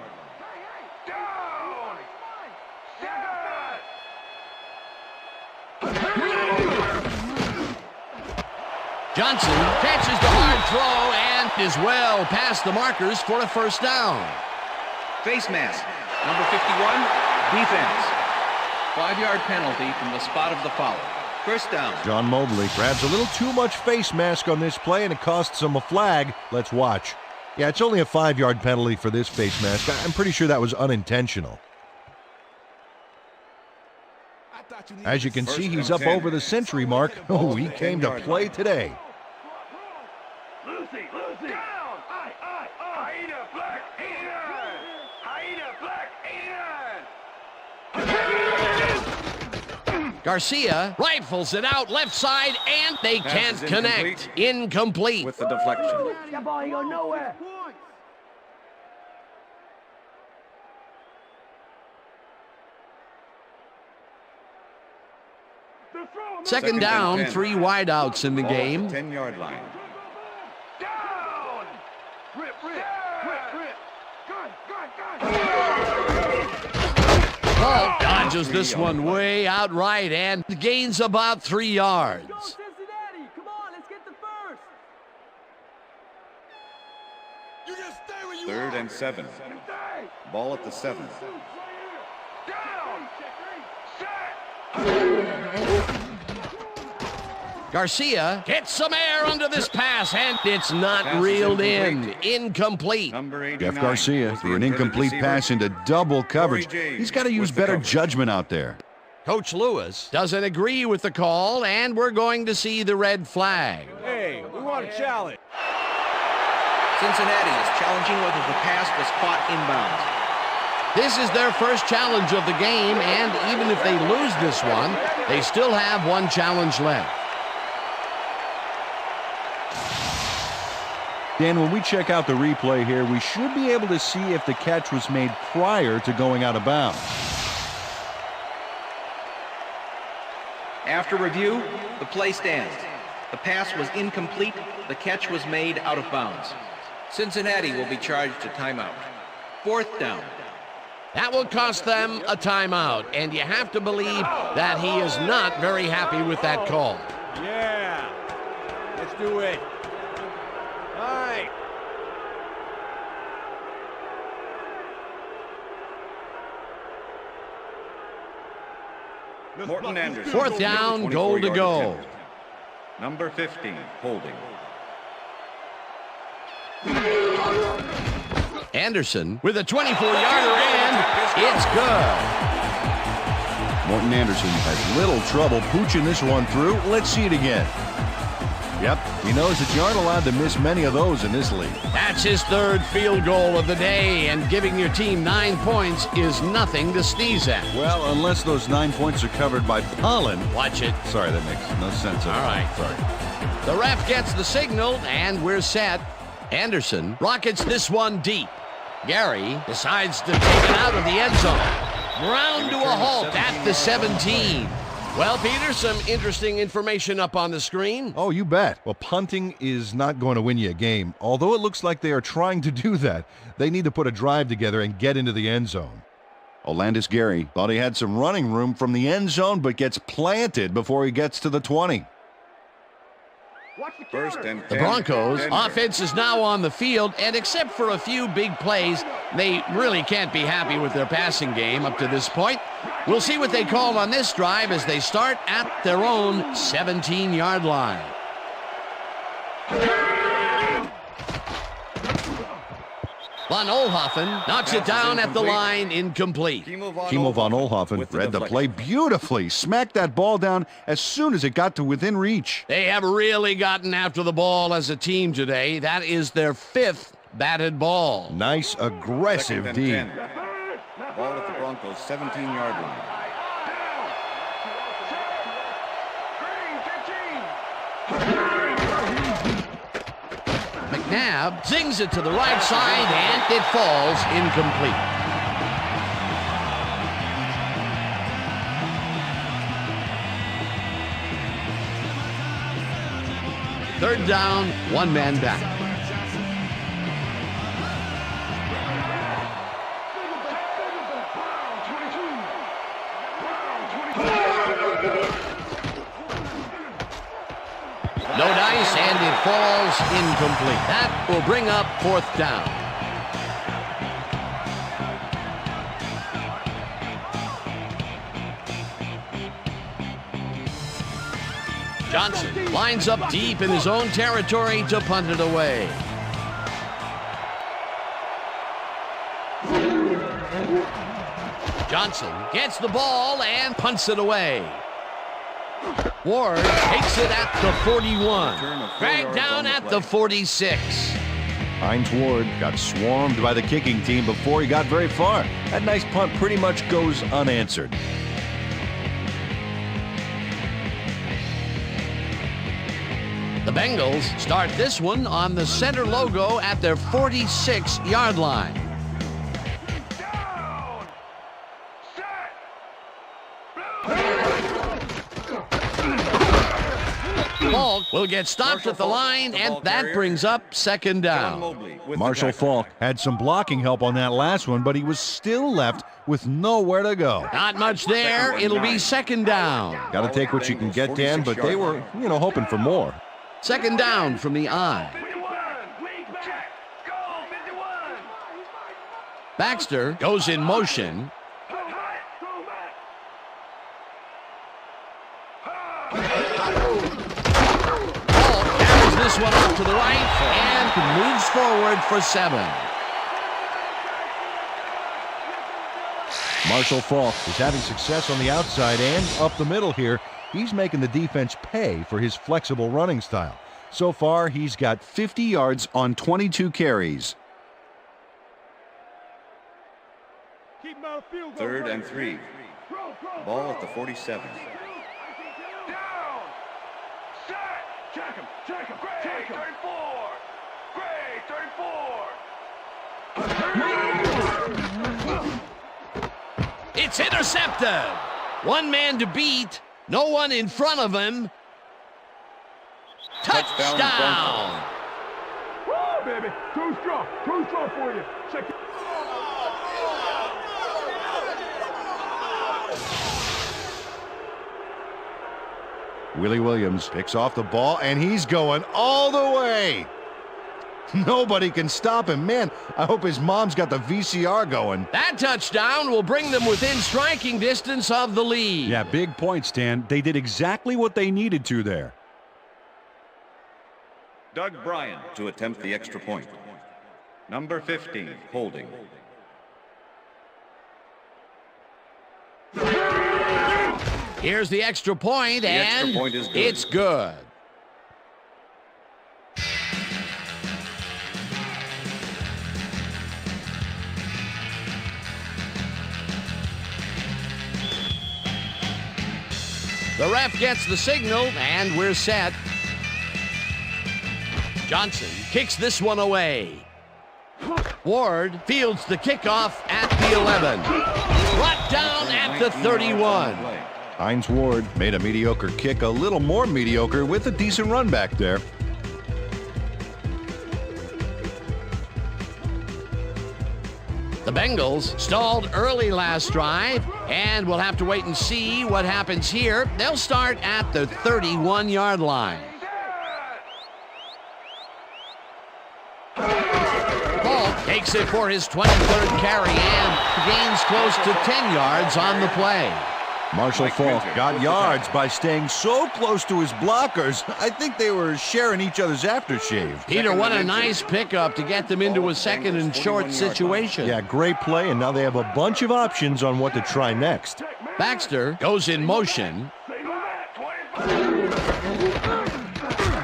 Johnson catches the hard throw and is well past the markers for a first down. Face mask, number 51, defense. 5-yard penalty from the spot of the foul. First down. John Mobley grabs a little too much face mask on this play, and it costs him a flag. Let's watch. Yeah, it's only a 5-yard penalty for this face mask. I'm pretty sure that was unintentional. As you can see, he's up over the century mark. Oh, he came to play today. Lucy, down! Hyena, black, 89! Hyena, black, 89! Garcia rifles it out left side, and they can't connect. Incomplete. With the deflection. That ball ain't going nowhere. Second down, 3 wideouts in the game. 10-yard line. Down! Rip! Ball dodges this one way out right and gains about 3 yards. Go Cincinnati! Come on, let's get the first. 3rd and 7. Ball at the 7. Down! Garcia gets some air under this pass, and it's not reeled in. Incomplete. Number 89. Jeff Garcia threw an incomplete pass into double coverage. He's got to use better judgment out there. Coach Lewis doesn't agree with the call, and we're going to see the red flag. Hey, we want a challenge. Cincinnati is challenging whether the pass was caught inbounds. This is their first challenge of the game, and even if they lose this one, they still have one challenge left. Dan, when we check out the replay here, we should be able to see if the catch was made prior to going out of bounds. After review, the play stands. The pass was incomplete. The catch was made out of bounds. Cincinnati will be charged a timeout. 4th down. That will cost them a timeout, and you have to believe that he is not very happy with that call. Yeah, let's do it. All right. Morton Anderson. 4th down, goal to go. Attempt. Number 15, holding. Anderson with a 24-yarder, and it's good. Morton Anderson has little trouble pooching this one through. Let's see it again. Yep, he knows that you aren't allowed to miss many of those in this league. That's his 3rd field goal of the day, and giving your team 9 points is nothing to sneeze at. Well, unless those 9 points are covered by pollen. Watch it. Sorry, that makes no sense. All right. Sorry. The ref gets the signal, and we're set. Anderson rockets this one deep. Gary decides to take it out of the end zone. Ground to a halt at the 17. Well, Peter, some interesting information up on the screen. Oh, you bet. Well, punting is not going to win you a game. Although it looks like they are trying to do that, they need to put a drive together and get into the end zone. Olandis Gary thought he had some running room from the end zone, but gets planted before he gets to the 20. First and 10. The Broncos Denver. offense is now on the field, and except for a few big plays, they really can't be happy with their passing game up to this point. We'll see what they call on this drive as they start at their own 17-yard line. Van Olhoffen knocks it down at the line, incomplete. Kimo von Olhoffen read the play beautifully, smacked that ball down as soon as it got to within reach. They have really gotten after the ball as a team today. That is their 5th batted ball. Nice, aggressive Second and D. 10. Ball at the Broncos' 17-yard line. McNabb zings it to the right side, and it falls incomplete. Third down, one man back. No dice, and it falls incomplete. That will bring up 4th down. Johnson lines up deep in his own territory to punt it away. Johnson gets the ball and punts it away. Ward takes it at the 41. Dragged down at the 46. Hines Ward got swarmed by the kicking team before he got very far. That nice punt pretty much goes unanswered. The Bengals start this one on the center logo at their 46-yard line. Falk will get stopped at the line, and that brings up 2nd down. Marshall Falk had some blocking help on that last one, but he was still left with nowhere to go. Not much there. It'll be 2nd down. Got to take what you can get, Dan, but they were, hoping for more. 2nd down from the I. Baxter goes in motion. This one off to the right and moves forward for 7. Marshall Falk is having success on the outside and up the middle here. He's making the defense pay for his flexible running style. So far, he's got 50 yards on 22 carries. 3rd and 3. Ball at the 47. Check him! Gray, 34! Gray, 34! It's intercepted! One man to beat. No one in front of him. Touchdown! Woo, baby! Too strong for you. Check it. Willie Williams picks off the ball, and he's going all the way. Nobody can stop him. Man, I hope his mom's got the VCR going. That touchdown will bring them within striking distance of the lead. Yeah, big points, Dan. They did exactly what they needed to there. Doug Bryan to attempt the extra point. Number 15, holding. Here's the extra point, and extra point is good. It's good. The ref gets the signal, and we're set. Johnson kicks this one away. Ward fields the kickoff at the 11. Brought down at the 31. Hines Ward made a mediocre kick a little more mediocre with a decent run back there. The Bengals stalled early last drive, and we'll have to wait and see what happens here. They'll start at the 31-yard line. Makes it for his 23rd carry and gains close to 10 yards on the play. Marshall Faulk got yards by staying so close to his blockers. I think they were sharing each other's aftershave. Peter, what a nice pickup to get them into a second and short situation. Yeah, great play, and now they have a bunch of options on what to try next. Baxter goes in motion.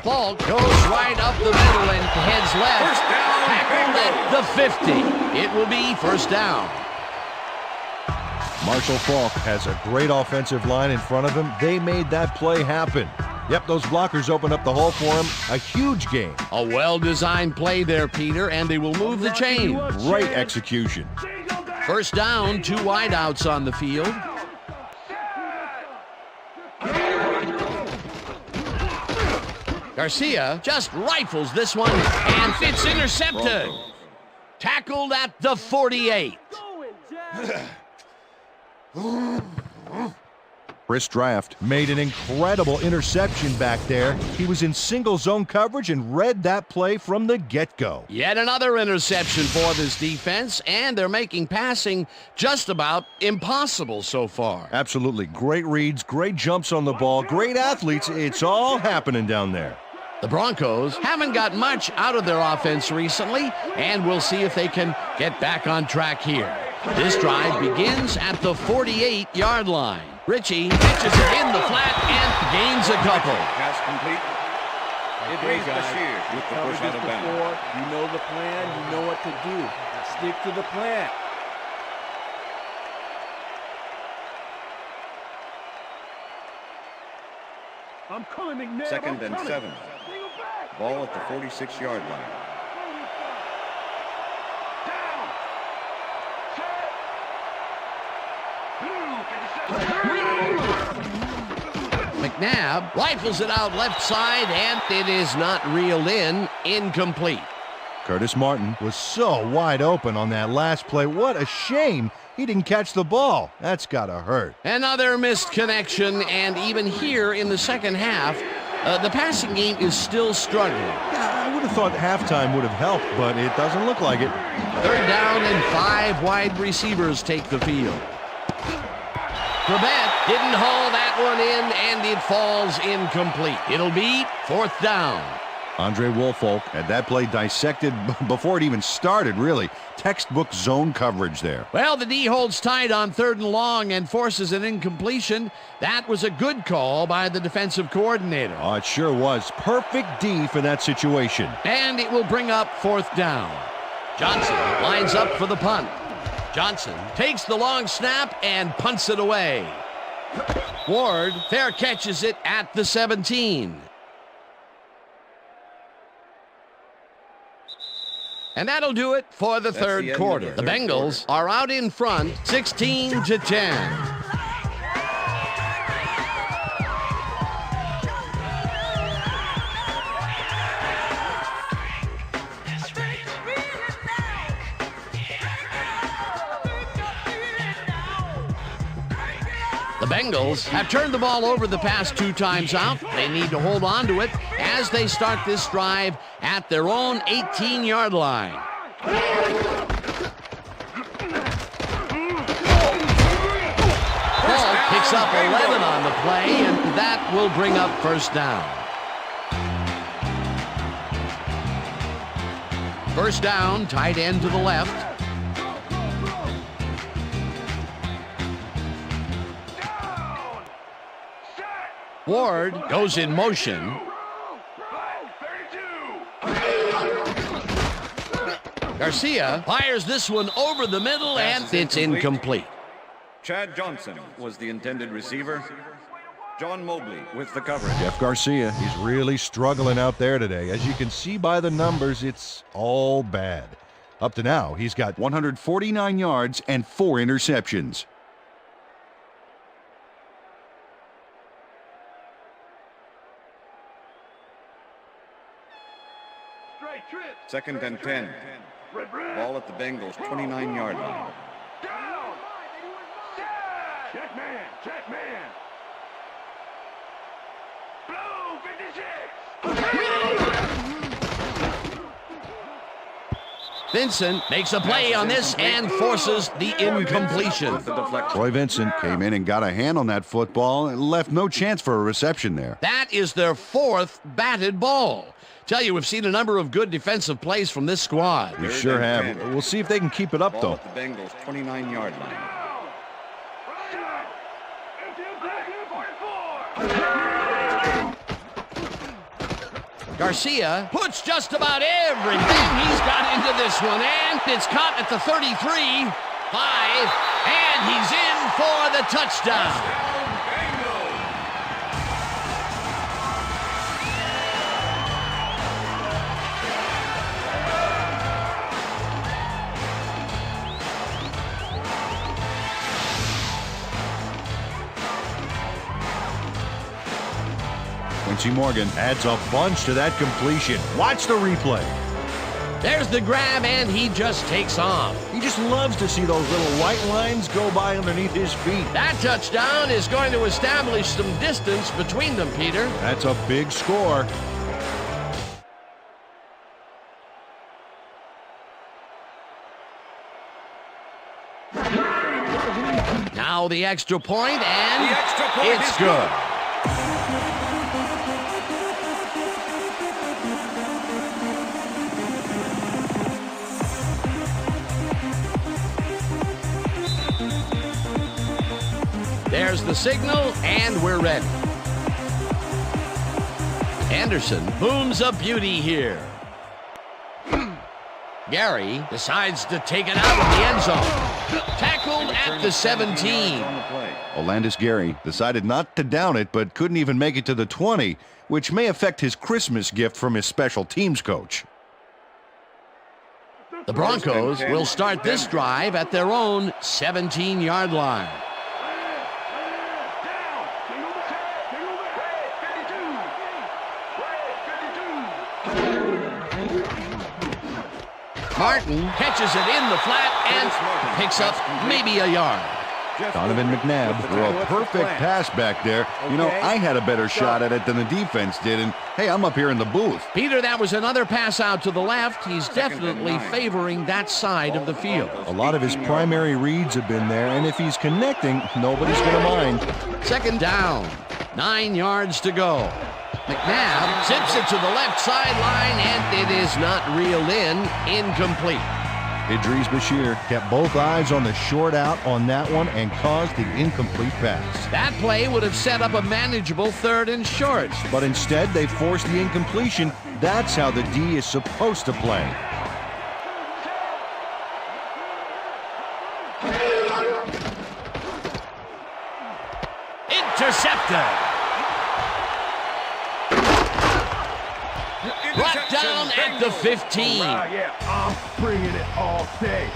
Faulk goes right up the middle and heads left. Tackled at the 50. It will be first down. Marshall Faulk has a great offensive line in front of him. They made that play happen. Yep, those blockers opened up the hole for him. A huge game. A well-designed play there, Peter, and they will move the chain. Great execution. First down, 2 wideouts on the field. Garcia just rifles this one, and it's intercepted. Tackled at the 48. Chris Draft made an incredible interception back there. He was in single zone coverage and read that play from the get-go. Yet another interception for this defense, and they're making passing just about impossible so far. Absolutely. Great reads, great jumps on the ball, great athletes. It's all happening down there. The Broncos haven't got much out of their offense recently, and we'll see if they can get back on track here. This drive begins at the 48-yard line. Ritchie pitches it in the flat and gains a couple. Pass complete. It raised the shear with the push out of bounds. You know the plan. You know what to do. Now stick to the plan. I'm coming, McNabb. Second and 7. Ball at the 46-yard line. McNabb rifles it out left side, and it is not reeled in. Incomplete. Curtis Martin was so wide open on that last play. What a shame he didn't catch the ball. That's gotta hurt. Another missed connection, and even here in the second half, the passing game is still struggling. Yeah, I would have thought halftime would have helped, but it doesn't look like it. Third down and 5 wide receivers take the field. Corbett didn't haul that one in, and it falls incomplete. It'll be fourth down. Andre Woolfolk had that play dissected before it even started, really. Textbook zone coverage there. Well, the D holds tight on 3rd and long and forces an incompletion. That was a good call by the defensive coordinator. Oh, it sure was. Perfect D for that situation. And it will bring up 4th down. Johnson lines up for the punt. Johnson takes the long snap and punts it away. Ward fair catches it at the 17. And that'll do it for the third quarter. The Bengals are out in front, 16-10. The Bengals have turned the ball over the past 2 times out. They need to hold on to it as they start this drive at their own 18-yard line. Ball picks up 11 on the play, and that will bring up first down. First down, tight end to the left. Ward goes in motion. Garcia fires this one over the middle, and it's incomplete. Chad Johnson was the intended receiver. John Mobley with the coverage. Jeff Garcia, he's really struggling out there today. As you can see by the numbers, it's all bad. Up to now, he's got 149 yards and 4 interceptions. Second and 10. Ball at the Bengals' 29-yard line. Check man, check man. Blue 56. Vincent makes a play on this and forces the incompletion. Troy Vincent came in and got a hand on that football and left no chance for a reception there. That is their 4th batted ball. Tell you, we've seen a number of good defensive plays from this squad. We sure have. We'll see if they can keep it up, though. The Bengals 29-yard line. Garcia puts just about everything he's got into this one, and it's caught at the 33, 5, and he's in for the touchdown. Quincy Morgan adds a bunch to that completion. Watch the replay. There's the grab, and he just takes off. He just loves to see those little white lines go by underneath his feet. That touchdown is going to establish some distance between them, Peter. That's a big score. Now the extra point, and it's good. There's the signal, and we're ready. Anderson booms a beauty here. Gary decides to take it out of the end zone. Tackled at the 17. Olandis Gary decided not to down it, but couldn't even make it to the 20, which may affect his Christmas gift from his special teams coach. The Broncos will start this drive at their own 17-yard line. Martin catches it in the flat and picks up maybe a yard. Donovan McNabb threw a perfect pass back there. You know, I had a better shot at it than the defense did, and hey, I'm up here in the booth. Peter, that was another pass out to the left. He's definitely favoring that side of the field. A lot of his primary reads have been there, and if he's connecting, nobody's going to mind. Second down, 9 yards to go. McNabb zips it to the left sideline, and it is not reeled in. Incomplete. Idris Bashir kept both eyes on the short out on that one and caused the incomplete pass. That play would have set up a manageable 3rd and short. But instead, they forced the incompletion. That's how the D is supposed to play. Intercepted. Brought down at the 15. Yeah, I'm bringing it all day.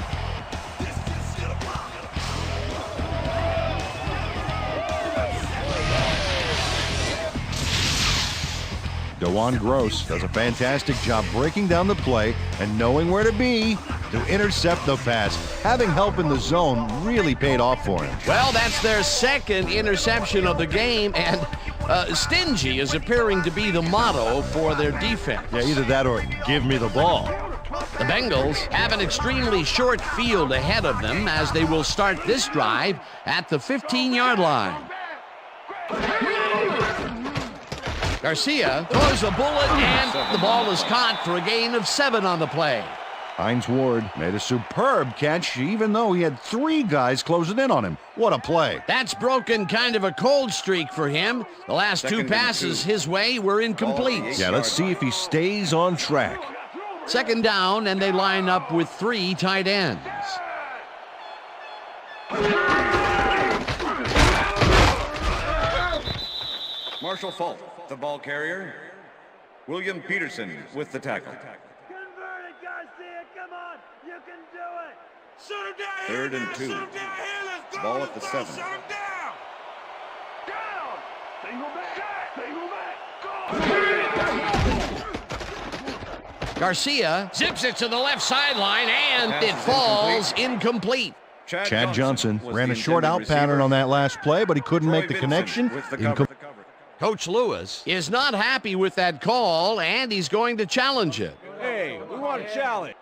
DeJuan Gross does a fantastic job breaking down the play and knowing where to be to intercept the pass. Having help in the zone really paid off for him. Well, that's their 2nd interception of the game, and stingy is appearing to be the motto for their defense. Yeah, either that or give me the ball. The Bengals have an extremely short field ahead of them as they will start this drive at the 15-yard line. Garcia throws a bullet, and the ball is caught for a gain of 7 on the play. Hines Ward made a superb catch, even though he had 3 guys closing in on him. What a play. That's broken kind of a cold streak for him. The last 2 passes his way were incomplete. Yeah, let's see if he stays on track. 2nd down, and they line up with 3 tight ends. Marshall Falk, the ball carrier. William Peterson with the tackle. Come on, you can do it. 3rd and 2. Ball at the 7. Down. Single back. Garcia zips it to the left sideline, and it falls incomplete. Chad Johnson ran a short out pattern on that last play, but he couldn't make the connection. Coach Lewis is not happy with that call, and he's going to challenge it. Hey, we want a challenge.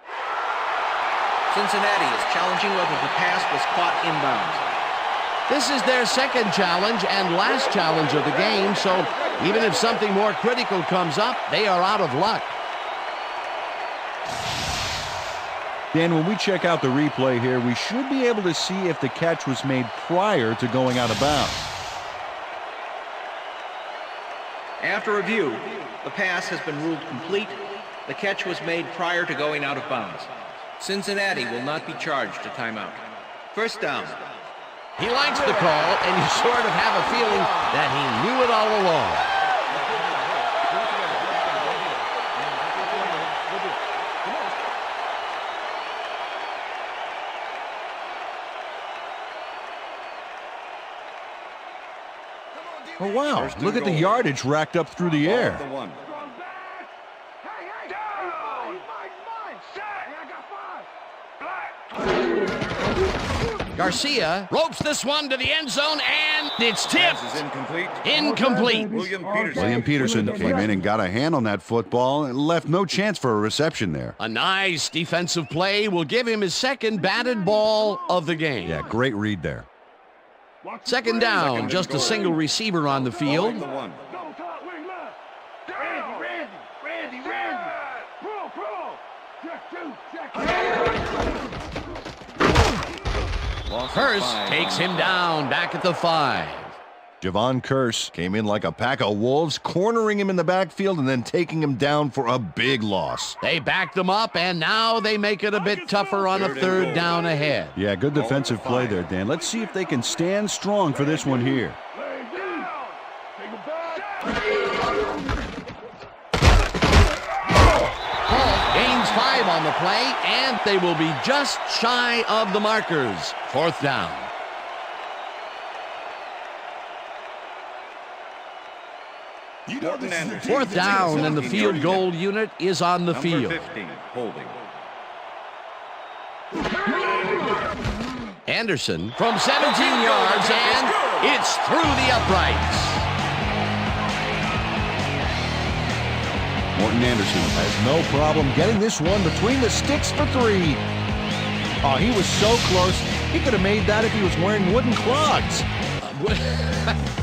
Cincinnati is challenging whether the pass was caught inbounds. This is their second challenge and last challenge of the game, so even if something more critical comes up, they are out of luck. Dan, when we check out the replay here, we should be able to see if the catch was made prior to going out of bounds. After review, the pass has been ruled complete. The catch was made prior to going out of bounds. Cincinnati will not be charged a timeout. First down. He likes the call, and you sort of have a feeling that he knew it all along. Oh, wow. Look at the yardage racked up through the air. Garcia ropes this one to the end zone, and it's tipped. Incomplete. William Peterson came in and got a hand on that football and left no chance for a reception there. A nice defensive play will give him his second batted ball of the game. Yeah, great read there. Second down, just a single receiver on the field. Hurst takes him down back at the 5. Javon Curse came in like a pack of wolves, cornering him in the backfield and then taking him down for a big loss. They backed them up, and now they make it a bit tougher on a third down ahead. Yeah, good defensive play there, Dan. Let's see if they can stand strong for this one here. Paul gains 5 on the play, and they will be just shy of the markers. Fourth down. Fourth down, and the field goal unit is on the field. 15, holding. Anderson from 17 yards, and it's through the uprights. Morton Anderson has no problem getting this one between the sticks for 3. Oh, he was so close. He could have made that if he was wearing wooden clogs.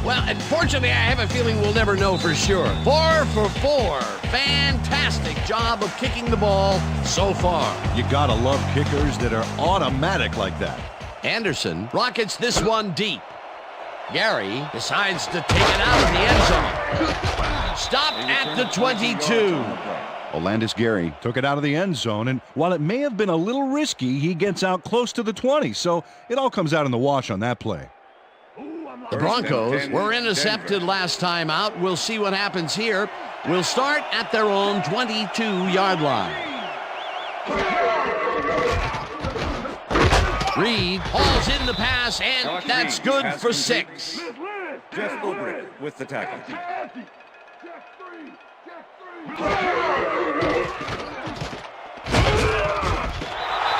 Well, unfortunately, I have a feeling we'll never know for sure. 4 for 4. Fantastic job of kicking the ball so far. You gotta love kickers that are automatic like that. Anderson rockets this one deep. Gary decides to take it out of the end zone. Stopped at the 22. Olandis Gary took it out of the end zone, and while it may have been a little risky, he gets out close to the 20, so it all comes out in the wash on that play. The Broncos were intercepted last time out. We'll see what happens here. We'll start at their own 22-yard line. Reed hauls in the pass, and that's good for 6. Jeff Ulbrich with the tackle.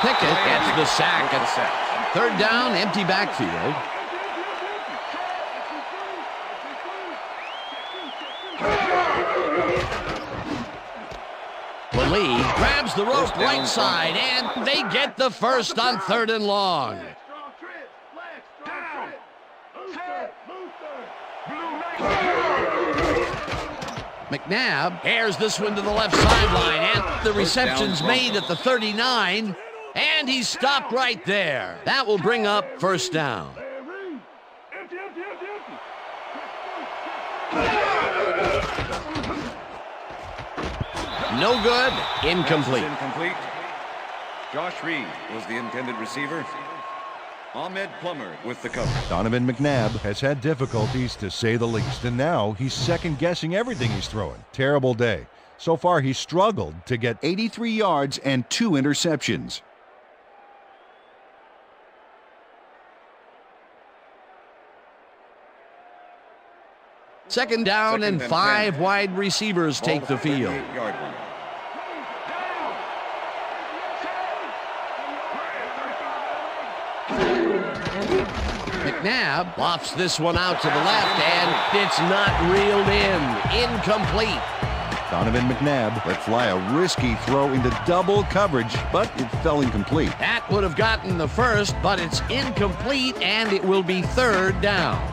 Pickett gets the sack at third down, empty backfield. Lee grabs the rope right side, and they get the first on 3rd and long. McNabb airs this one to the left sideline, and the reception's made at the 39, and he's stopped right there. That will bring up first down. No good. Incomplete. Incomplete. Josh Reed was the intended receiver. Ahmed Plummer with the cover. Donovan McNabb has had difficulties, to say the least, and now he's second-guessing everything he's throwing. Terrible day. So far, he's struggled to get 83 yards and 2 interceptions. Second down and 5 wide receivers take the field. McNabb lofts this one out to the left, and it's not reeled in. Incomplete. Donovan McNabb let fly a risky throw into double coverage, but it fell incomplete. That would have gotten the first, but it's incomplete, and it will be third down.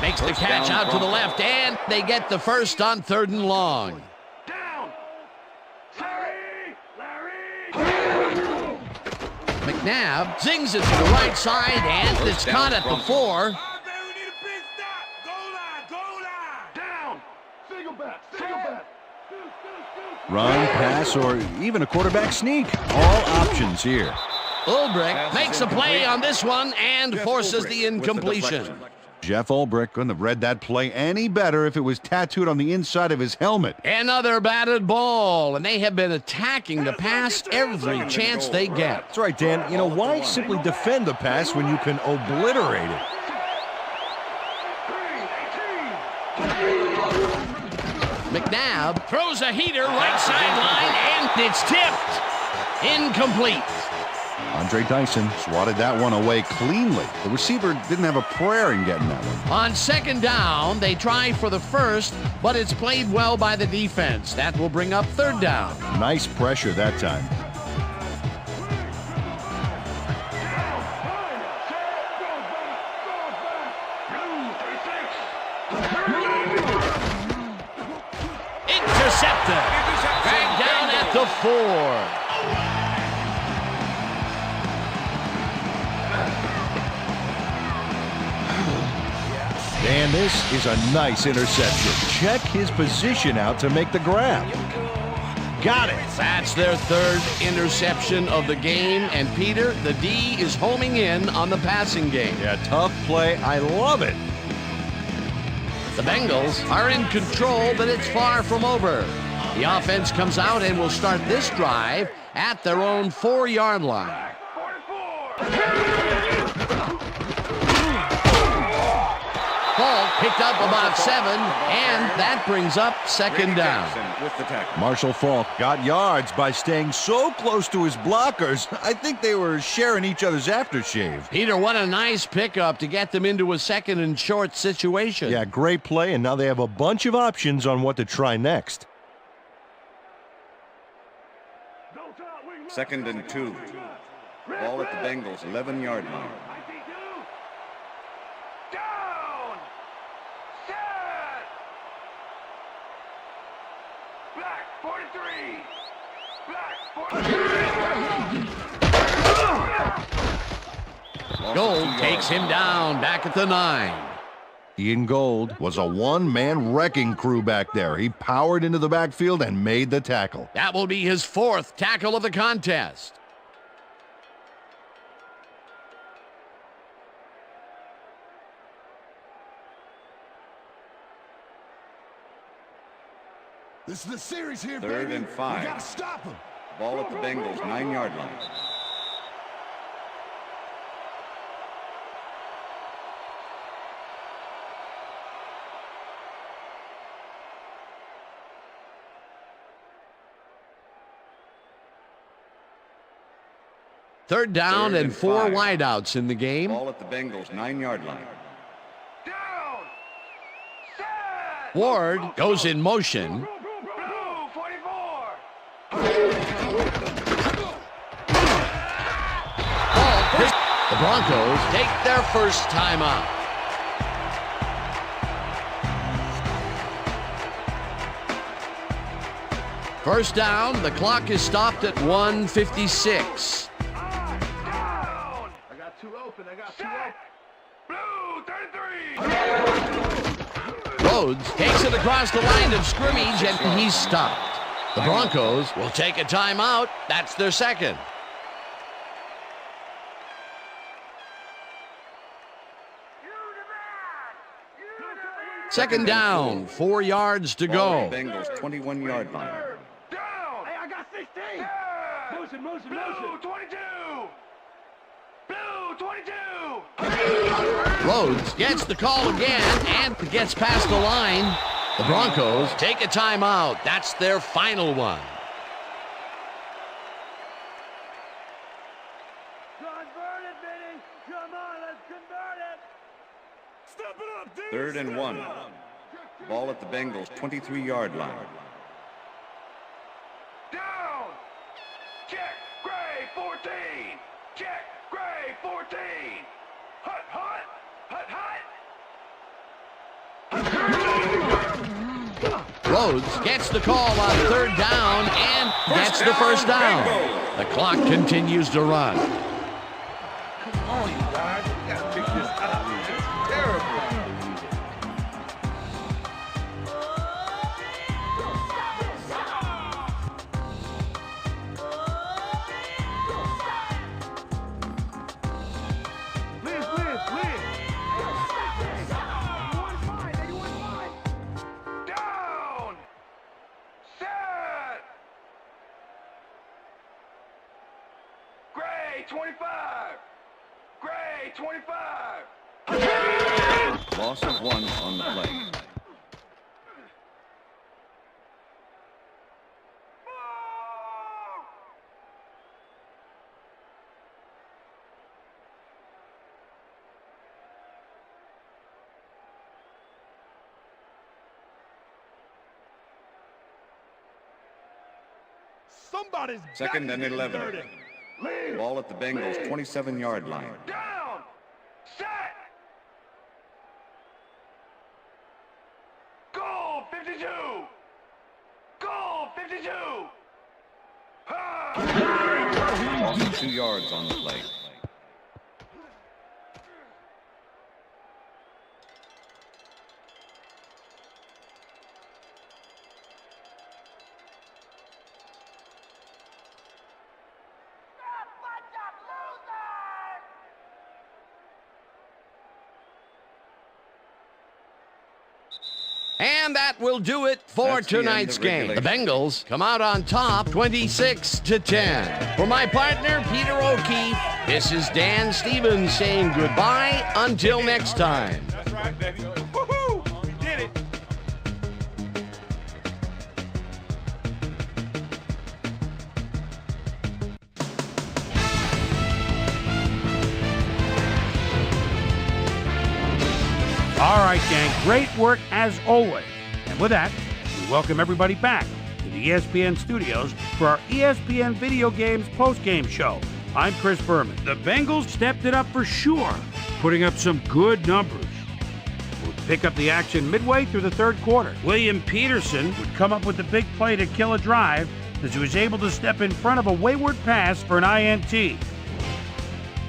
Makes the catch out to the left, and they get the first on 3rd and long. Down! McNabb zings it to the right side, and it's caught at the 4. Down! Single back! Single back! Run, pass, or even a quarterback sneak. All options here. Ulbrich makes a play on this one and forces the incompletion. Jeff Ulbrich couldn't have read that play any better if it was tattooed on the inside of his helmet. Another batted ball, and they have been attacking the pass every chance they get. That's right, Dan. You know, why simply defend the pass when you can obliterate it? McNabb throws a heater right sideline, and it's tipped. Incomplete. Andre Dyson swatted that one away cleanly. The receiver didn't have a prayer in getting that one. On 2nd down, they try for the first, but it's played well by the defense. That will bring up 3rd down. Nice pressure that time. Intercepted. Dragged down at the 4. And this is a nice interception. Check his position out to make the grab. Got it. That's their 3rd interception of the game. And Peter, the D is homing in on the passing game. Yeah, tough play. I love it. The Bengals are in control, but it's far from over. The offense comes out and will start this drive at their own 4-yard line. Ball picked up about 7, and that brings up 2nd down. Marshall Faulk got yards by staying so close to his blockers. I think they were sharing each other's aftershave. Peter, what a nice pickup to get them into a 2nd and short situation. Yeah, great play, and now they have a bunch of options on what to try next. 2nd and 2. Ball at the Bengals' 11-yard line. Down! Set! Black 43! Black 43! Gold takes him down back at the 9. Ian Gold was a one-man wrecking crew back there. He powered into the backfield and made the tackle. That will be his 4th tackle of the contest. This is the series here, 3rd baby. and 5. We gotta stop him. Ball at the Bengals' 9-yard line. Third down and 4 wideouts in the game. Ball at the Bengals' 9-yard line. Down! Set! Ward goes in motion. Blue 44! The Broncos take their first timeout. First down, the clock is stopped at 1:56. Down! I got 2 open. Set! Blue 33! Rhodes takes it across the line of scrimmage, and he's stopped. The Broncos will take a timeout. That's their second. Second down, 4 yards to go. Bengals 21-yard line. Down! Hey, I got 16. Motion. Blue 22! Blue 22! Rhodes gets the call again and gets past the line. The Broncos take a timeout. That's their final one. Convert it, Vinny. Come on, let's convert it. Step it up, D. 3rd and 1. Ball at the Bengals' 23-yard line. Down. Check. Gray 14. Check. Gray 14. Hut, hut. Hut, hut. Rhodes gets the call on 3rd down and gets the first down. The clock continues to run. Come on, you guys. You gotta pick this up. It's terrible. Down. Set. Gray 25. Gray 25. Loss of 1 on the play. Somebody's 2nd and 11. Lead. Ball at the Bengals' 27-yard line. Down. Set. Goal 52. Goal 52. Loss of 2 yards on the play. And that will do it for That's the end tonight's of game. The regulation. Bengals come out on top 26-10. For my partner, Peter O'Keefe, this is Dan Stevens saying goodbye until next time. That's right, baby. Woohoo! We did it. All right, gang, great work as always. And with that, we welcome everybody back to the ESPN studios for our ESPN Video Games post-game show. I'm Chris Berman. The Bengals stepped it up for sure, putting up some good numbers. We'll pick up the action midway through the 3rd quarter. William Peterson would come up with the big play to kill a drive as he was able to step in front of a wayward pass for an INT.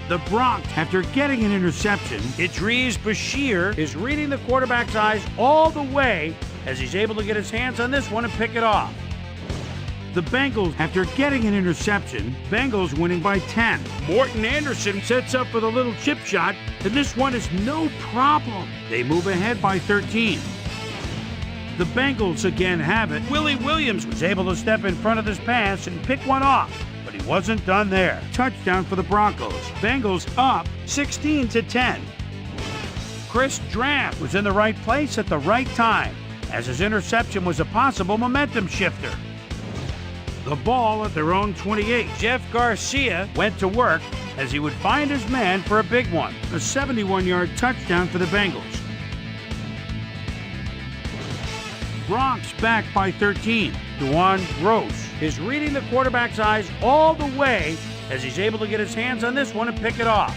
The Broncos, after getting an interception, Idris Bashir is reading the quarterback's eyes all the way as he's able to get his hands on this one and pick it off. The Bengals, after getting an interception, Bengals winning by 10. Morton Anderson sets up for the little chip shot, and this one is no problem. They move ahead by 13. The Bengals again have it. Willie Williams was able to step in front of this pass and pick one off. But he wasn't done there. Touchdown for the Broncos. Bengals up 16-10. Chris Draft was in the right place at the right time, as his interception was a possible momentum shifter. The ball at their own 28. Jeff Garcia went to work as he would find his man for a big one. A 71-yard touchdown for the Bengals. Bronx back by 13. Dewan Gross is reading the quarterback's eyes all the way as he's able to get his hands on this one and pick it off.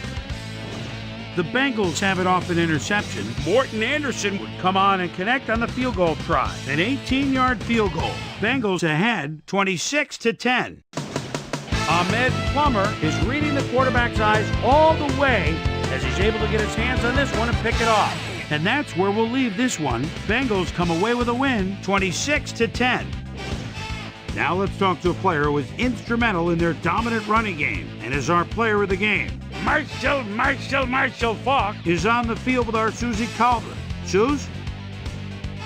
The Bengals have it off an interception. Morton Anderson would come on and connect on the field goal try. An 18-yard field goal. Bengals ahead 26-10. Ahmed Plummer is reading the quarterback's eyes all the way as he's able to get his hands on this one and pick it off. And that's where we'll leave this one. Bengals come away with a win, 26-10. Now let's talk to a player who was instrumental in their dominant running game and is our player of the game. Marshall Falk is on the field with our Susie Calvert. Suze?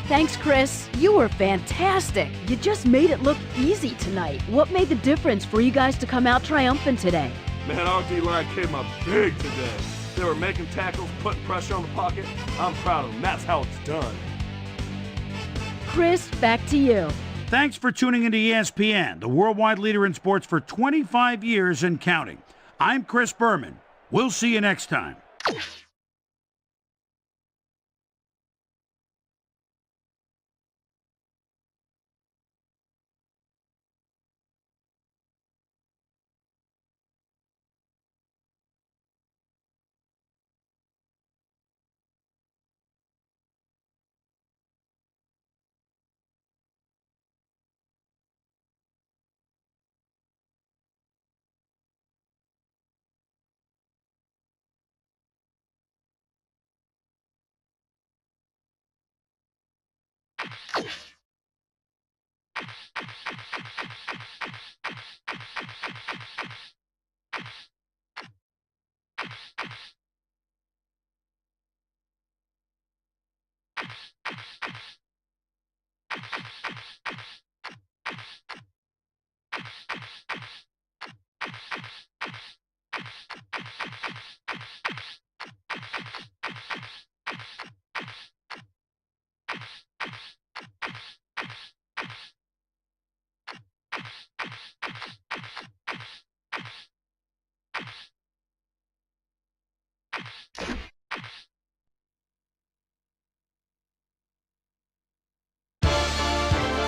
Thanks, Chris. You were fantastic. You just made it look easy tonight. What made the difference for you guys to come out triumphant today? Man, our D-line came up big today. They were making tackles, putting pressure on the pocket. I'm proud of them. That's how it's done. Chris, back to you. Thanks for tuning into ESPN, the worldwide leader in sports for 25 years and counting. I'm Chris Berman. We'll see you next time.